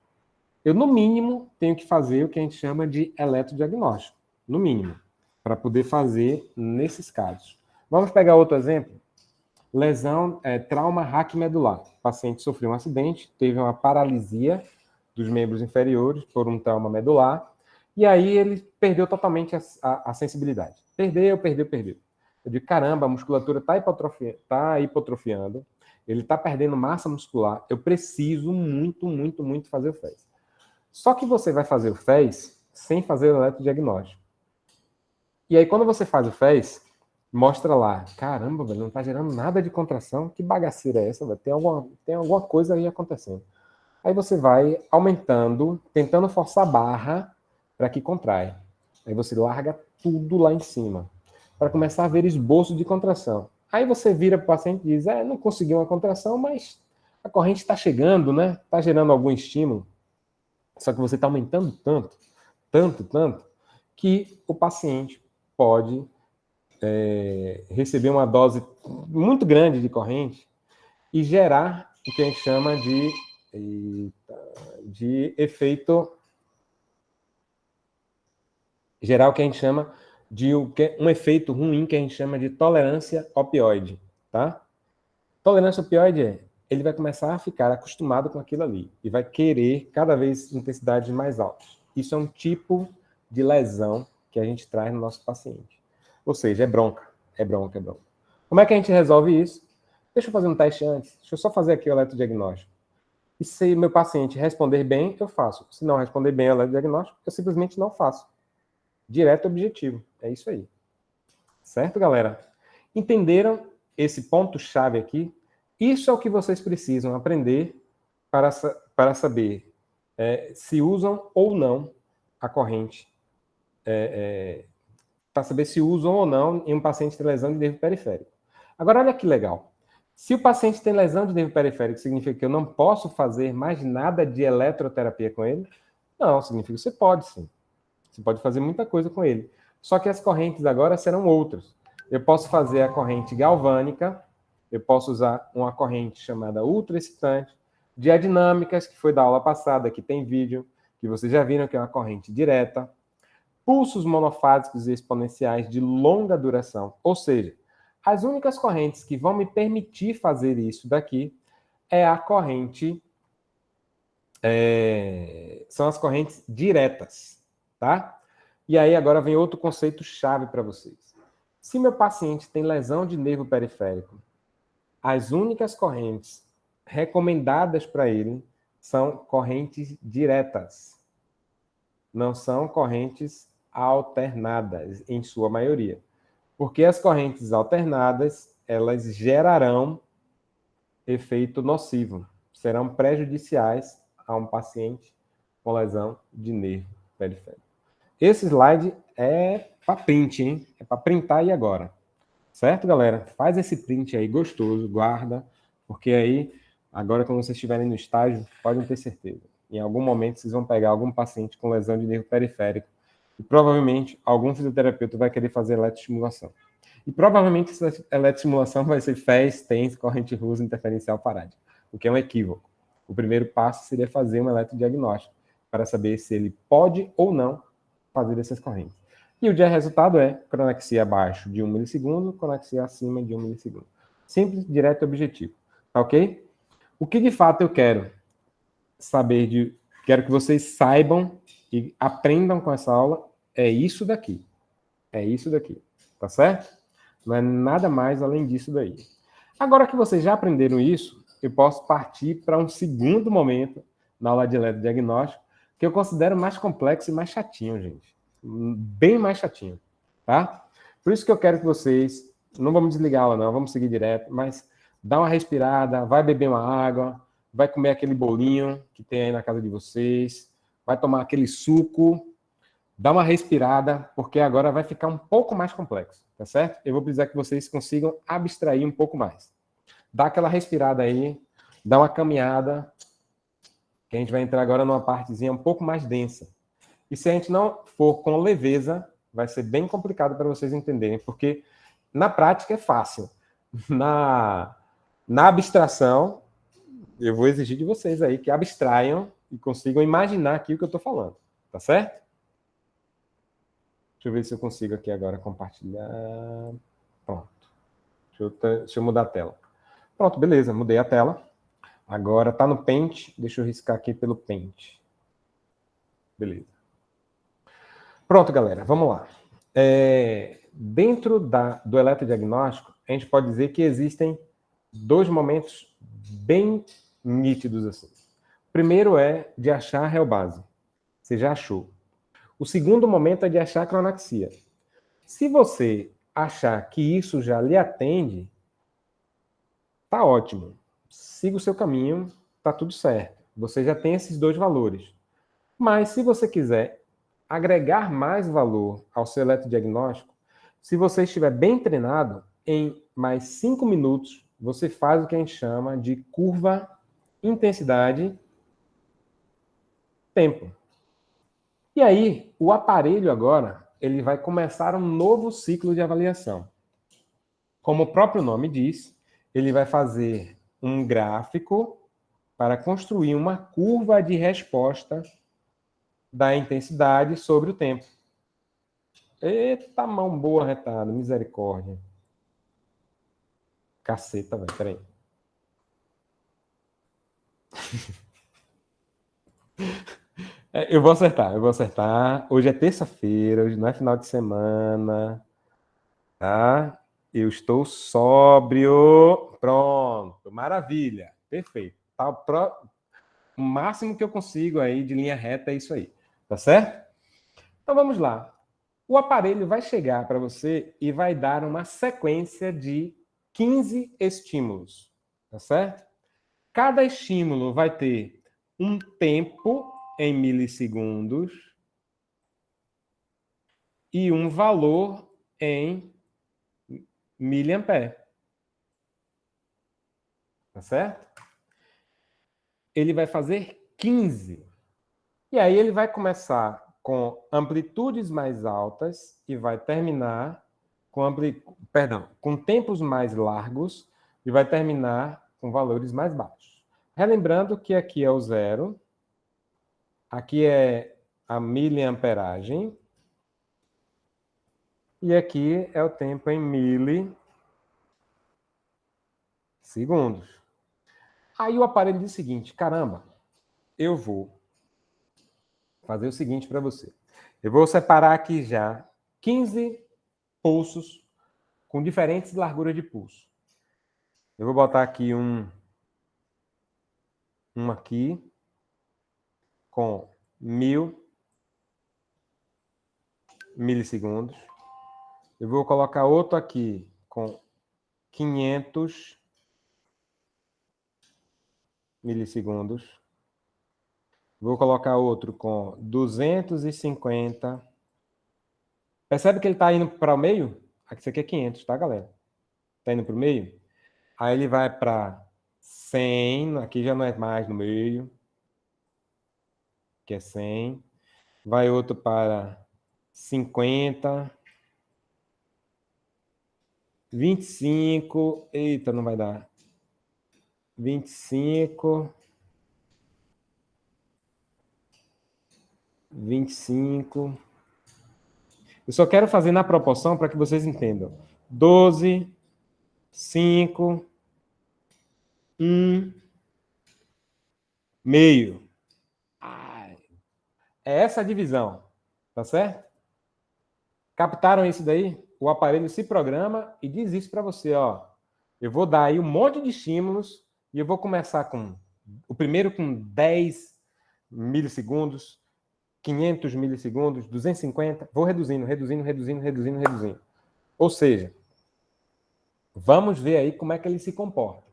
Eu, no mínimo, tenho que fazer o que a gente chama de eletrodiagnóstico. No mínimo, para poder fazer nesses casos. Vamos pegar outro exemplo? Lesão, trauma raquimedular. O paciente sofreu um acidente, teve uma paralisia dos membros inferiores por um trauma medular, e aí ele perdeu totalmente a sensibilidade. Perdeu. Eu digo, caramba, a musculatura está hipotrofiando, ele está perdendo massa muscular, eu preciso muito fazer o FES. Só que você vai fazer o FES sem fazer o eletrodiagnóstico. E aí, quando você faz o FES, mostra lá, caramba, velho, não está gerando nada de contração, que bagaceira é essa, velho? Tem alguma coisa aí acontecendo. Aí você vai aumentando, tentando forçar a barra para que contrai. Aí você larga tudo lá em cima, para começar a ver esboço de contração. Aí você vira para o paciente e diz, não consegui uma contração, mas a corrente está chegando, né? Está gerando algum estímulo. Só que você está aumentando tanto, que o paciente pode receber uma dose muito grande de corrente e gerar o que a gente chama de efeito, gerar o que a gente chama de um efeito ruim que a gente chama de tolerância opioide, tá? Tolerância opioide ele vai começar a ficar acostumado com aquilo ali e vai querer cada vez intensidades mais altas. Isso é um tipo de lesão que a gente traz no nosso paciente. Ou seja, é bronca. Como é que a gente resolve isso? Deixa eu fazer um teste antes. Deixa eu só fazer aqui o eletrodiagnóstico. E se meu paciente responder bem, eu faço. Se não responder bem o eletrodiagnóstico, eu simplesmente não faço. Direto e objetivo. É isso aí. Certo, galera? Entenderam esse ponto-chave aqui? Isso é o que vocês precisam aprender para saber se usam ou não a corrente. Para saber se usam ou não em um paciente que tem lesão de nervo periférico. Agora, olha que legal. Se o paciente tem lesão de nervo periférico, significa que eu não posso fazer mais nada de eletroterapia com ele? Não, significa que você pode, sim. Você pode fazer muita coisa com ele. Só que as correntes agora serão outras. Eu posso fazer a corrente galvânica, eu posso usar uma corrente chamada ultraexcitante, diadinâmicas, que foi da aula passada, que tem vídeo, que vocês já viram que é uma corrente direta, pulsos monofásicos e exponenciais de longa duração, ou seja, As únicas correntes que vão me permitir fazer isso daqui é a corrente... são as correntes diretas, tá? E aí agora vem outro conceito chave para vocês. Se meu paciente tem lesão de nervo periférico, as únicas correntes recomendadas para ele são correntes diretas. Não são correntes alternadas, em sua maioria. Porque as correntes alternadas, elas gerarão efeito nocivo, serão prejudiciais a um paciente com lesão de nervo periférico. Esse slide é para print, hein? É para printar aí agora. Certo, galera? Faz esse print aí gostoso, guarda, porque aí, agora quando vocês estiverem no estágio, podem ter certeza. Em algum momento vocês vão pegar algum paciente com lesão de nervo periférico e provavelmente algum fisioterapeuta vai querer fazer eletroestimulação. E provavelmente essa eletroestimulação vai ser FES, TENS, corrente russa interferencial parádica, o que é um equívoco. O primeiro passo seria fazer um eletrodiagnóstico para saber se ele pode ou não fazer essas correntes. E o dia resultado é cronexia abaixo de 1 milissegundo, cronexia acima de 1 milissegundo. Simples, direto e objetivo. Tá ok? O que de fato eu quero saber, quero que vocês saibam e aprendam com essa aula, é isso daqui. É isso daqui. Tá certo? Não é nada mais além disso daí. Agora que vocês já aprenderam isso, eu posso partir para um segundo momento na aula de eletrodiagnóstico, que eu considero mais complexo e mais chatinho, gente. Bem mais chatinho, tá? Por isso que eu quero que vocês, não vamos desligar a aula não, vamos seguir direto, mas dá uma respirada, vai beber uma água, vai comer aquele bolinho que tem aí na casa de vocês, vai tomar aquele suco, dá uma respirada, porque agora vai ficar um pouco mais complexo, tá certo? Eu vou precisar que vocês consigam abstrair um pouco mais. Dá aquela respirada aí, dá uma caminhada, que a gente vai entrar agora numa partezinha um pouco mais densa. E se a gente não for com leveza, vai ser bem complicado para vocês entenderem, porque na prática é fácil. Na abstração, eu vou exigir de vocês aí que abstraiam e consigam imaginar aqui o que eu estou falando, tá certo? Deixa eu ver se eu consigo aqui agora compartilhar. Pronto. Deixa eu mudar a tela. Pronto, beleza, mudei a tela. Agora está no Paint, deixa eu riscar aqui pelo Paint. Beleza. Pronto, galera, vamos lá. Dentro do eletrodiagnóstico, a gente pode dizer que existem dois momentos bem nítidos assim. O primeiro é de achar a reobase. Você já achou. O segundo momento é de achar a cronaxia. Se você achar que isso já lhe atende, tá ótimo. Siga o seu caminho, tá tudo certo. Você já tem esses dois valores. Mas se você quiser agregar mais valor ao seu eletrodiagnóstico, se você estiver bem treinado, em mais 5 minutos, você faz o que a gente chama de curva intensidade-tempo. E aí, o aparelho agora, ele vai começar um novo ciclo de avaliação. Como o próprio nome diz, ele vai fazer um gráfico para construir uma curva de resposta da intensidade sobre o tempo. Eita, mão boa retada, misericórdia. Caceta, velho, peraí. Eu vou acertar, eu vou acertar. Hoje é terça-feira, hoje não é final de semana, tá? Eu estou sóbrio. Pronto, maravilha, perfeito. Tá, o máximo que eu consigo aí de linha reta é isso aí, tá certo? Então vamos lá. O aparelho vai chegar para você e vai dar uma sequência de 15 estímulos, tá certo? Cada estímulo vai ter um tempo em milissegundos e um valor em miliampere. Tá certo? Ele vai fazer 15. E aí ele vai começar com amplitudes mais altas e vai terminar com tempos mais largos e vai terminar com valores mais baixos. Relembrando que aqui é o zero, aqui é a miliamperagem e aqui é o tempo em milisegundos. segundos. Aí o aparelho diz o seguinte, caramba, eu vou fazer o seguinte para você. Eu vou separar aqui já 15 pulsos com diferentes larguras de pulso. Eu vou botar aqui um aqui com 1000 milissegundos. Eu vou colocar outro aqui com 500 milissegundos. Vou colocar outro com 250. Percebe que ele está indo para o meio? Aqui aqui é 500, tá, galera? Está indo para o meio? Aí ele vai para 100. Aqui já não é mais no meio. Que é 100. Vai outro para 50. 25. Eita, não vai dar. 25. 25. Eu só quero fazer na proporção para que vocês entendam. 12, 5, 1, meio. É essa a divisão. Tá certo? Captaram isso daí? O aparelho se programa e diz isso para você, ó. Eu vou dar aí um monte de estímulos e eu vou começar com o primeiro com 10 milissegundos, 500 milissegundos, 250, vou reduzindo. Ou seja, vamos ver aí como é que ele se comporta.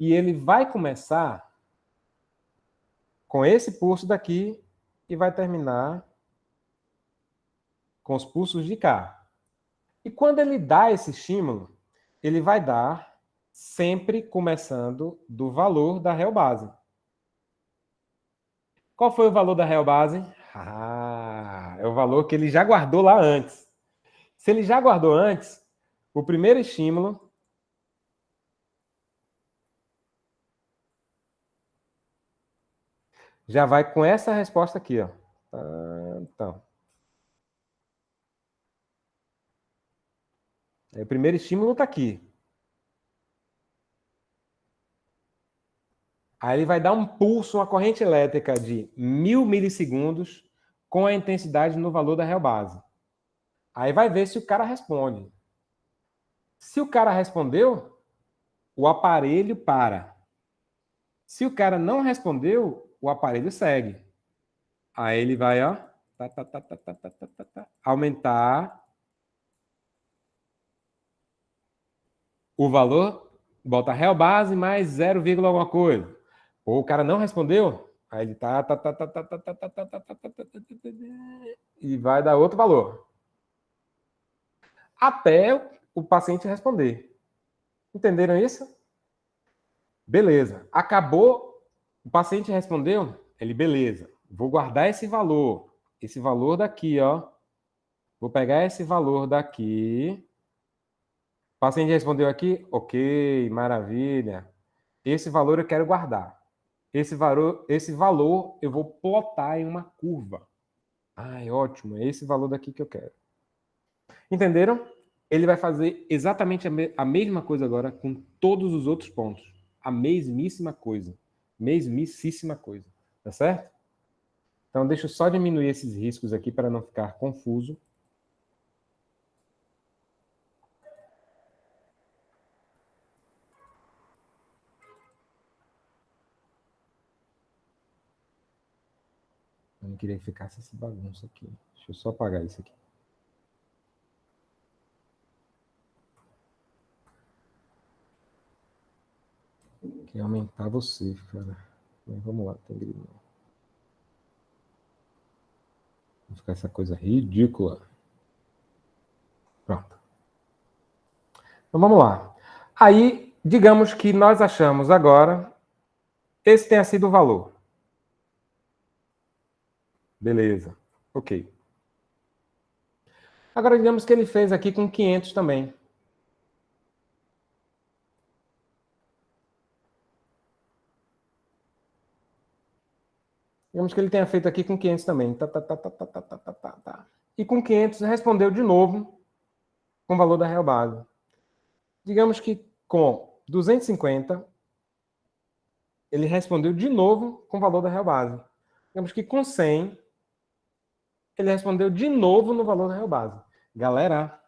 E ele vai começar com esse pulso daqui e vai terminar com os pulsos de cá. E quando ele dá esse estímulo, ele vai dar sempre começando do valor da real base. Qual foi o valor da real base? É o valor que ele já guardou lá antes. Se ele já guardou antes, o primeiro estímulo já vai com essa resposta aqui, ó. Então. O primeiro estímulo está aqui. Aí ele vai dar um pulso, uma corrente elétrica de 1000 milissegundos com a intensidade no valor da real base. Aí vai ver se o cara responde. Se o cara respondeu, o aparelho para. Se o cara não respondeu, o aparelho segue. Aí ele vai, ó, aumentar o valor, bota real base mais 0, alguma coisa. Ou o cara não respondeu, aí ele e vai dar outro valor. Até o paciente responder. Entenderam isso? Beleza. Acabou, o paciente respondeu, ele, beleza. Vou guardar esse valor daqui, ó. Vou pegar esse valor daqui. O paciente respondeu aqui, ok, maravilha. Esse valor eu quero guardar. Esse valor eu vou plotar em uma curva. Ai, ótimo, é esse valor daqui que eu quero. Entenderam? Ele vai fazer exatamente a mesma coisa agora com todos os outros pontos. A mesmíssima coisa. Mesmíssima coisa. Tá certo? Então, deixa eu só diminuir esses riscos aqui para não ficar confuso. Eu não queria que ficasse essa bagunça aqui. Deixa eu só apagar isso aqui. Queria aumentar você, cara. Mas vamos lá, tem grilo. Vai ficar essa coisa ridícula. Pronto. Então vamos lá. Aí, digamos que nós achamos agora, esse tenha sido o valor. Beleza. Ok. Agora, digamos que ele fez aqui com 500 também. Digamos que ele tenha feito aqui com 500 também. E com 500 respondeu de novo com o valor da real base. Digamos que com 250, ele respondeu de novo com o valor da real base. Digamos que com 100, ele respondeu de novo no valor da real base. Galera,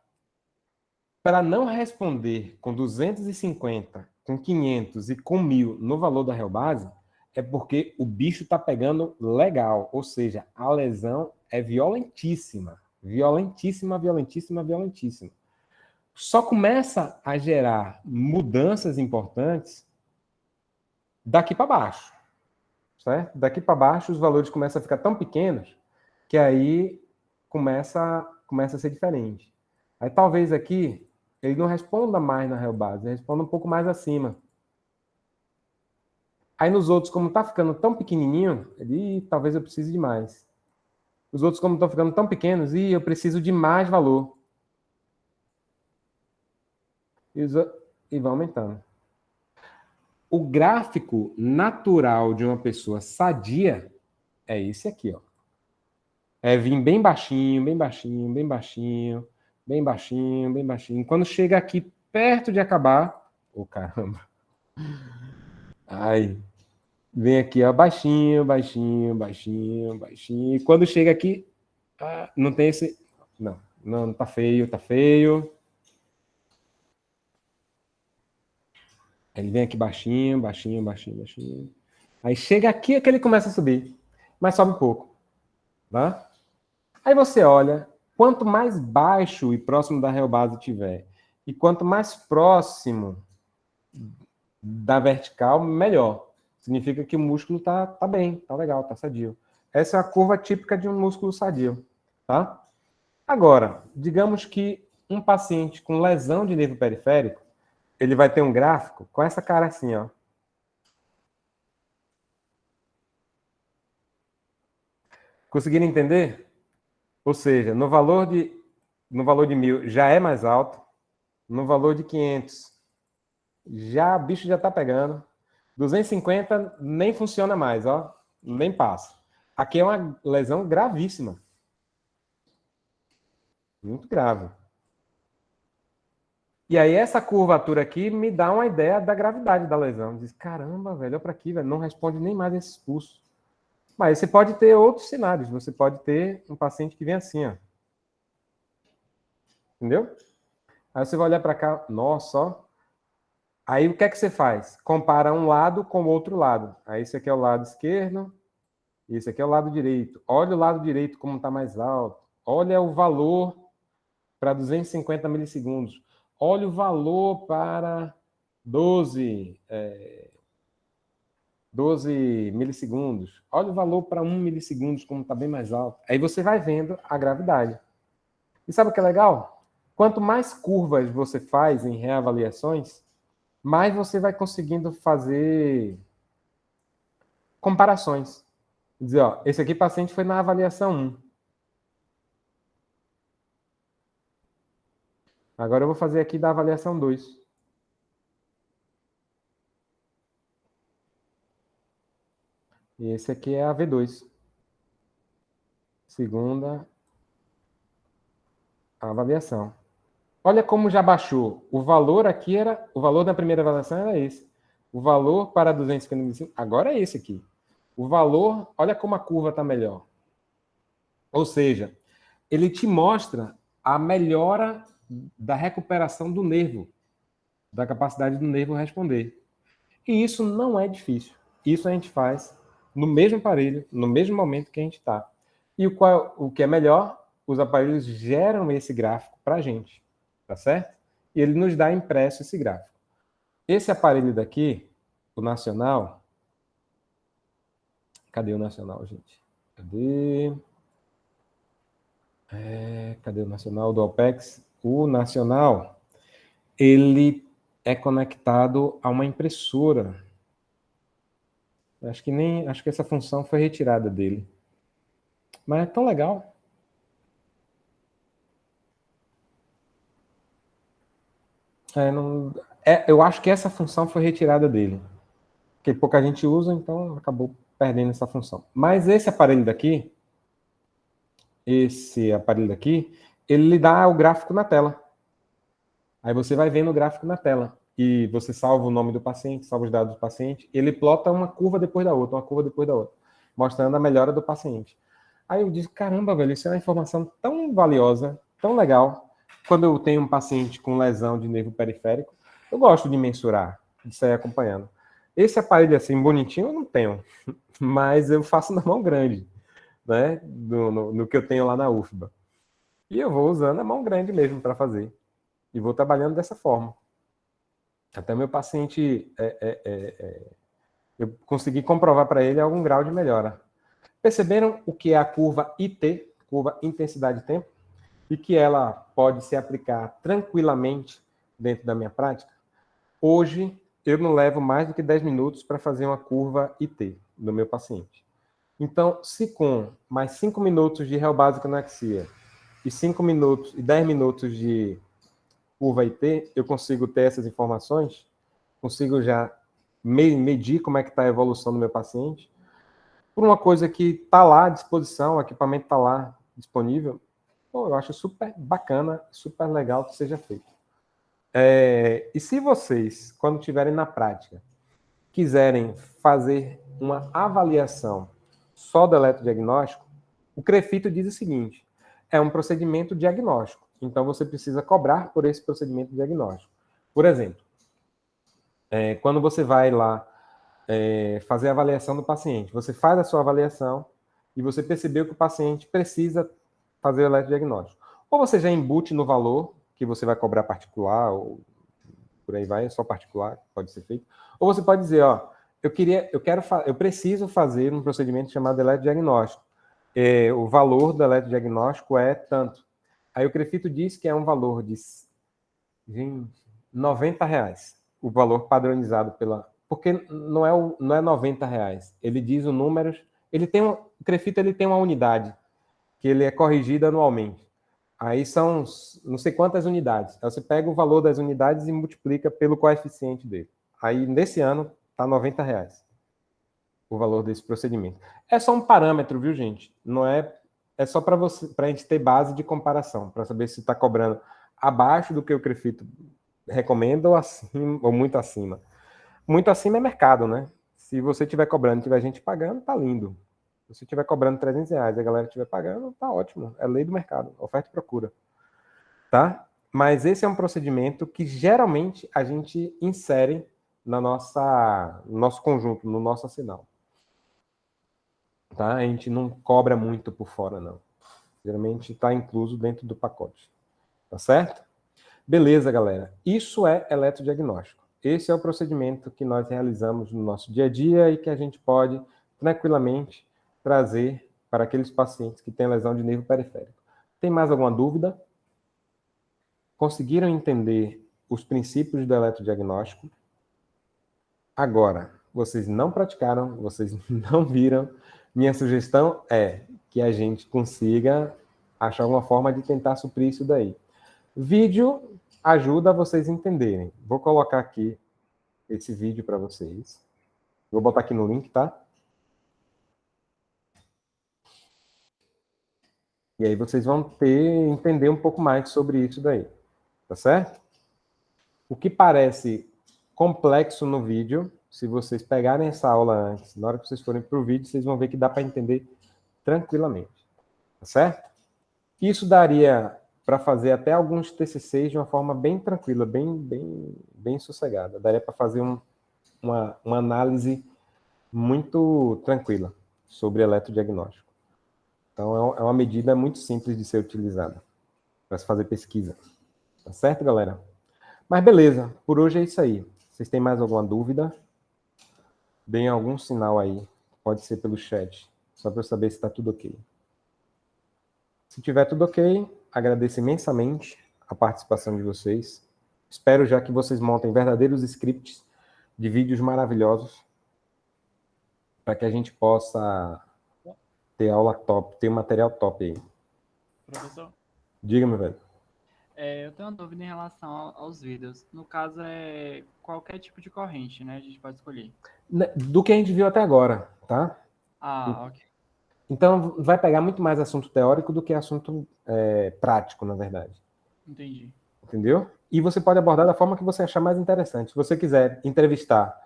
para não responder com 250, com 500 e com 1.000 no valor da real base, é porque o bicho está pegando legal. Ou seja, a lesão é violentíssima. Violentíssima, violentíssima, violentíssima. Só começa a gerar mudanças importantes daqui para baixo. Certo? Daqui para baixo, os valores começam a ficar tão pequenos que aí começa a ser diferente. Aí talvez aqui ele não responda mais na real base, ele responda um pouco mais acima. Aí nos outros, como está ficando tão pequenininho, ele, talvez eu precise de mais. Os outros, como estão ficando tão pequenos, eu preciso de mais valor. E vai aumentando. O gráfico natural de uma pessoa sadia é esse aqui, ó. É vir bem baixinho, bem baixinho, bem baixinho, bem baixinho, bem baixinho. Quando chega aqui perto de acabar, caramba. Ai, vem aqui, ó, baixinho, baixinho, baixinho, baixinho. E quando chega aqui, não tem esse... Não, tá feio, tá feio. Ele vem aqui baixinho, baixinho, baixinho, baixinho. Aí chega aqui é que ele começa a subir. Mas sobe um pouco. Tá? Aí você olha, quanto mais baixo e próximo da real base tiver, e quanto mais próximo da vertical, melhor. Significa que o músculo tá bem, tá legal, tá sadio. Essa é a curva típica de um músculo sadio. Tá? Agora, digamos que um paciente com lesão de nervo periférico, ele vai ter um gráfico com essa cara assim, ó. Conseguiram entender? Ou seja, no valor de 1.000 já é mais alto, no valor de 500 o bicho já está pegando, 250 nem funciona mais, ó, nem passa. Aqui é uma lesão gravíssima. Muito grave. E aí essa curvatura aqui me dá uma ideia da gravidade da lesão. Diz, caramba, velho, olha para aqui, velho, não responde nem mais esse pulso. Mas você pode ter outros cenários. Você pode ter um paciente que vem assim, ó. Entendeu? Aí você vai olhar para cá, nossa, ó. Aí o que é que você faz? Compara um lado com o outro lado. Aí esse aqui é o lado esquerdo, esse aqui é o lado direito. Olha o lado direito como está mais alto. Olha o valor para 250 milissegundos. Olha o valor para 12 milissegundos. Olha o valor para 1 milissegundos, como está bem mais alto. Aí você vai vendo a gravidade. E sabe o que é legal? Quanto mais curvas você faz em reavaliações, mais você vai conseguindo fazer comparações. Dizer, ó, esse aqui paciente foi na avaliação 1. Agora eu vou fazer aqui da avaliação 2. E esse aqui é a V2. Segunda avaliação. Olha como já baixou. O valor aqui era... O valor da primeira avaliação era esse. O valor para 255... Agora é esse aqui. O valor... Olha como a curva está melhor. Ou seja, ele te mostra a melhora da recuperação do nervo. Da capacidade do nervo responder. E isso não é difícil. Isso a gente faz no mesmo aparelho, no mesmo momento que a gente está. E o que é melhor, os aparelhos geram esse gráfico para a gente, tá certo? E ele nos dá impresso esse gráfico. Esse aparelho daqui, o Nacional... Cadê o Nacional, gente? Cadê o Nacional do OPEX? O Nacional, ele é conectado a uma impressora. Acho que essa função foi retirada dele. Mas é tão legal. Eu acho que essa função foi retirada dele. Porque pouca gente usa, então acabou perdendo essa função. Mas esse aparelho daqui, ele lhe dá o gráfico na tela. Aí você vai vendo o gráfico na tela. e você salva o nome do paciente, salva os dados do paciente, ele plota uma curva depois da outra, mostrando a melhora do paciente. Aí eu disse, caramba, velho, isso é uma informação tão valiosa, tão legal. Quando eu tenho um paciente com lesão de nervo periférico, eu gosto de mensurar, de sair acompanhando. Esse aparelho assim, bonitinho, eu não tenho, mas eu faço na mão grande, né, no que eu tenho lá na UFBA. E eu vou usando a mão grande mesmo para fazer. E vou trabalhando dessa forma. Até meu paciente, eu consegui comprovar para ele algum grau de melhora. Perceberam o que é a curva IT, curva intensidade-tempo, e que ela pode se aplicar tranquilamente dentro da minha prática? Hoje, eu não levo mais do que 10 minutos para fazer uma curva IT do meu paciente. Então, se com mais 5 minutos de réu básica na axia e 5 minutos e 10 minutos de curva IT, eu consigo ter essas informações, consigo já medir como é que está a evolução do meu paciente, por uma coisa que está lá à disposição, o equipamento está lá disponível, pô, eu acho super bacana, super legal que seja feito. E se vocês, quando estiverem na prática, quiserem fazer uma avaliação só do eletrodiagnóstico, o CREFITO diz o seguinte, é um procedimento diagnóstico, então você precisa cobrar por esse procedimento diagnóstico. Por exemplo, quando você vai lá fazer a avaliação do paciente, você faz a sua avaliação e você percebeu que o paciente precisa fazer o eletrodiagnóstico. Ou você já embute no valor, que você vai cobrar particular, ou por aí vai, é só particular, pode ser feito. Ou você pode dizer, ó, eu preciso fazer um procedimento chamado eletrodiagnóstico. O valor do eletrodiagnóstico é tanto. Aí o CREFITO diz que é um valor de R$90, o valor padronizado pela... Porque não é R$90. Ele diz o número... O CREFITO ele tem uma unidade que ele é corrigido anualmente. Aí são não sei quantas unidades. Aí você pega o valor das unidades e multiplica pelo coeficiente dele. Aí, nesse ano, está R$90 o valor desse procedimento. É só um parâmetro, viu, gente? Não é... É só para a gente ter base de comparação, para saber se está cobrando abaixo do que o CREFITO recomenda ou acima, ou muito acima. Muito acima é mercado, né? Se você estiver cobrando e tiver gente pagando, tá lindo. Se você estiver cobrando R$300 e a galera estiver pagando, tá ótimo. É lei do mercado, oferta e procura. Tá? Mas esse é um procedimento que geralmente a gente insere no nosso conjunto, no nosso arsenal. Tá? A gente não cobra muito por fora, não. Geralmente está incluso dentro do pacote. Tá certo? Beleza, galera. Isso é eletrodiagnóstico. Esse é o procedimento que nós realizamos no nosso dia a dia e que a gente pode tranquilamente trazer para aqueles pacientes que têm lesão de nervo periférico. Tem mais alguma dúvida? Conseguiram entender os princípios do eletrodiagnóstico? Agora, vocês não praticaram, vocês não viram. Minha sugestão é que a gente consiga achar uma forma de tentar suprir isso daí. Vídeo ajuda vocês a entenderem. Vou colocar aqui esse vídeo para vocês. Vou botar aqui no link, tá? E aí vocês vão entender um pouco mais sobre isso daí. Tá certo? O que parece complexo no vídeo, se vocês pegarem essa aula antes, na hora que vocês forem para o vídeo, vocês vão ver que dá para entender tranquilamente. Tá certo? Isso daria para fazer até alguns TCCs de uma forma bem tranquila, bem sossegada. Daria para fazer uma análise muito tranquila sobre eletrodiagnóstico. Então, é uma medida muito simples de ser utilizada para se fazer pesquisa. Tá certo, galera? Mas beleza, por hoje é isso aí. Vocês têm mais alguma dúvida? Deem algum sinal aí. Pode ser pelo chat, só para eu saber se está tudo ok. Se tiver tudo ok, agradeço imensamente a participação de vocês. Espero já que vocês montem verdadeiros scripts de vídeos maravilhosos para que a gente possa ter aula top, ter material top aí. Professor? Diga, meu velho. Eu tenho uma dúvida em relação aos vídeos. No caso, é qualquer tipo de corrente, né? A gente pode escolher. Do que a gente viu até agora, tá? Ok. Então, vai pegar muito mais assunto teórico do que assunto prático, na verdade. Entendi. Entendeu? E você pode abordar da forma que você achar mais interessante. Se você quiser entrevistar,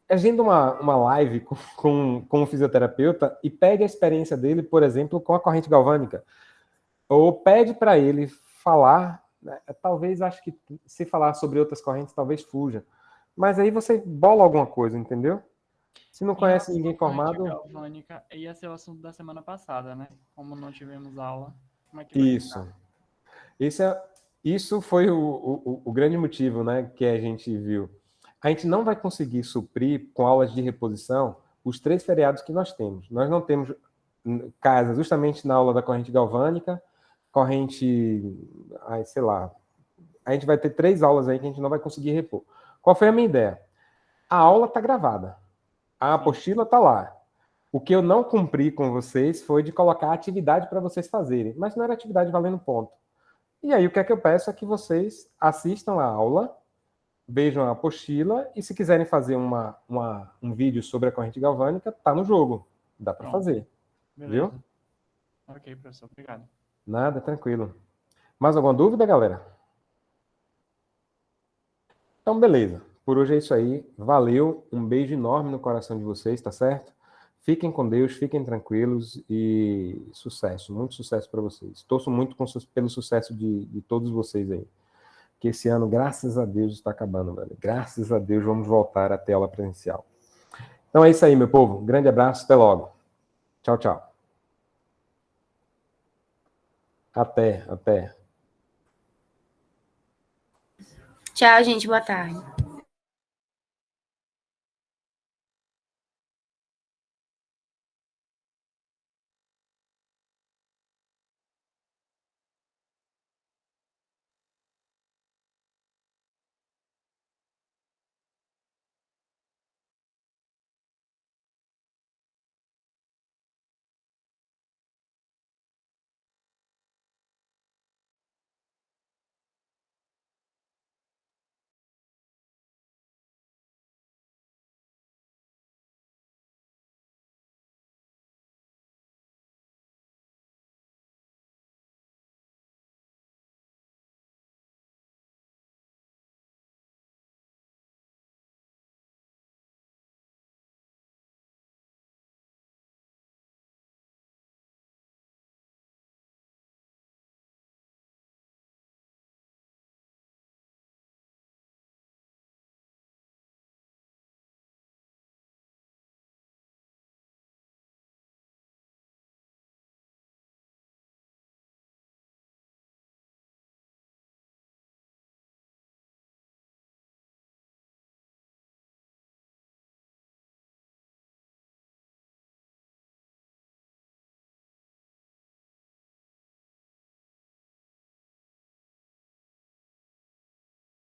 agenda uma live com um fisioterapeuta e pede a experiência dele, por exemplo, com a corrente galvânica. Ou pede para ele falar, né? Talvez, acho que se falar sobre outras correntes, talvez fuja. Mas aí você bola alguma coisa, entendeu? Se não conhece ninguém formado... galvânica ia ser o assunto da semana passada, né? Como não tivemos aula, como é que vai Isso. ficar? Isso foi o grande motivo, né, que a gente viu. A gente não vai conseguir suprir com aulas de reposição os 3 feriados que nós temos. Nós não temos casa justamente na aula da corrente galvânica, corrente, sei lá, a gente vai ter 3 aulas aí que a gente não vai conseguir repor. Qual foi a minha ideia? A aula está gravada, a apostila está lá. O que eu não cumpri com vocês foi de colocar a atividade para vocês fazerem, mas não era atividade valendo ponto. E aí o que é que eu peço é que vocês assistam a aula, vejam a apostila e se quiserem fazer um vídeo sobre a corrente galvânica, tá no jogo. Dá para fazer. Beleza. Viu? Ok, professor. Obrigado. Nada, tranquilo. Mais alguma dúvida, galera? Então, beleza. Por hoje é isso aí. Valeu. Um beijo enorme no coração de vocês, tá certo? Fiquem com Deus, fiquem tranquilos e sucesso. Muito sucesso para vocês. Torço muito pelo sucesso de todos vocês aí. Que esse ano, graças a Deus, está acabando, velho. Graças a Deus, vamos voltar à tela presencial. Então é isso aí, meu povo. Grande abraço, até logo. Tchau, tchau. Até. Tchau, gente. Boa tarde.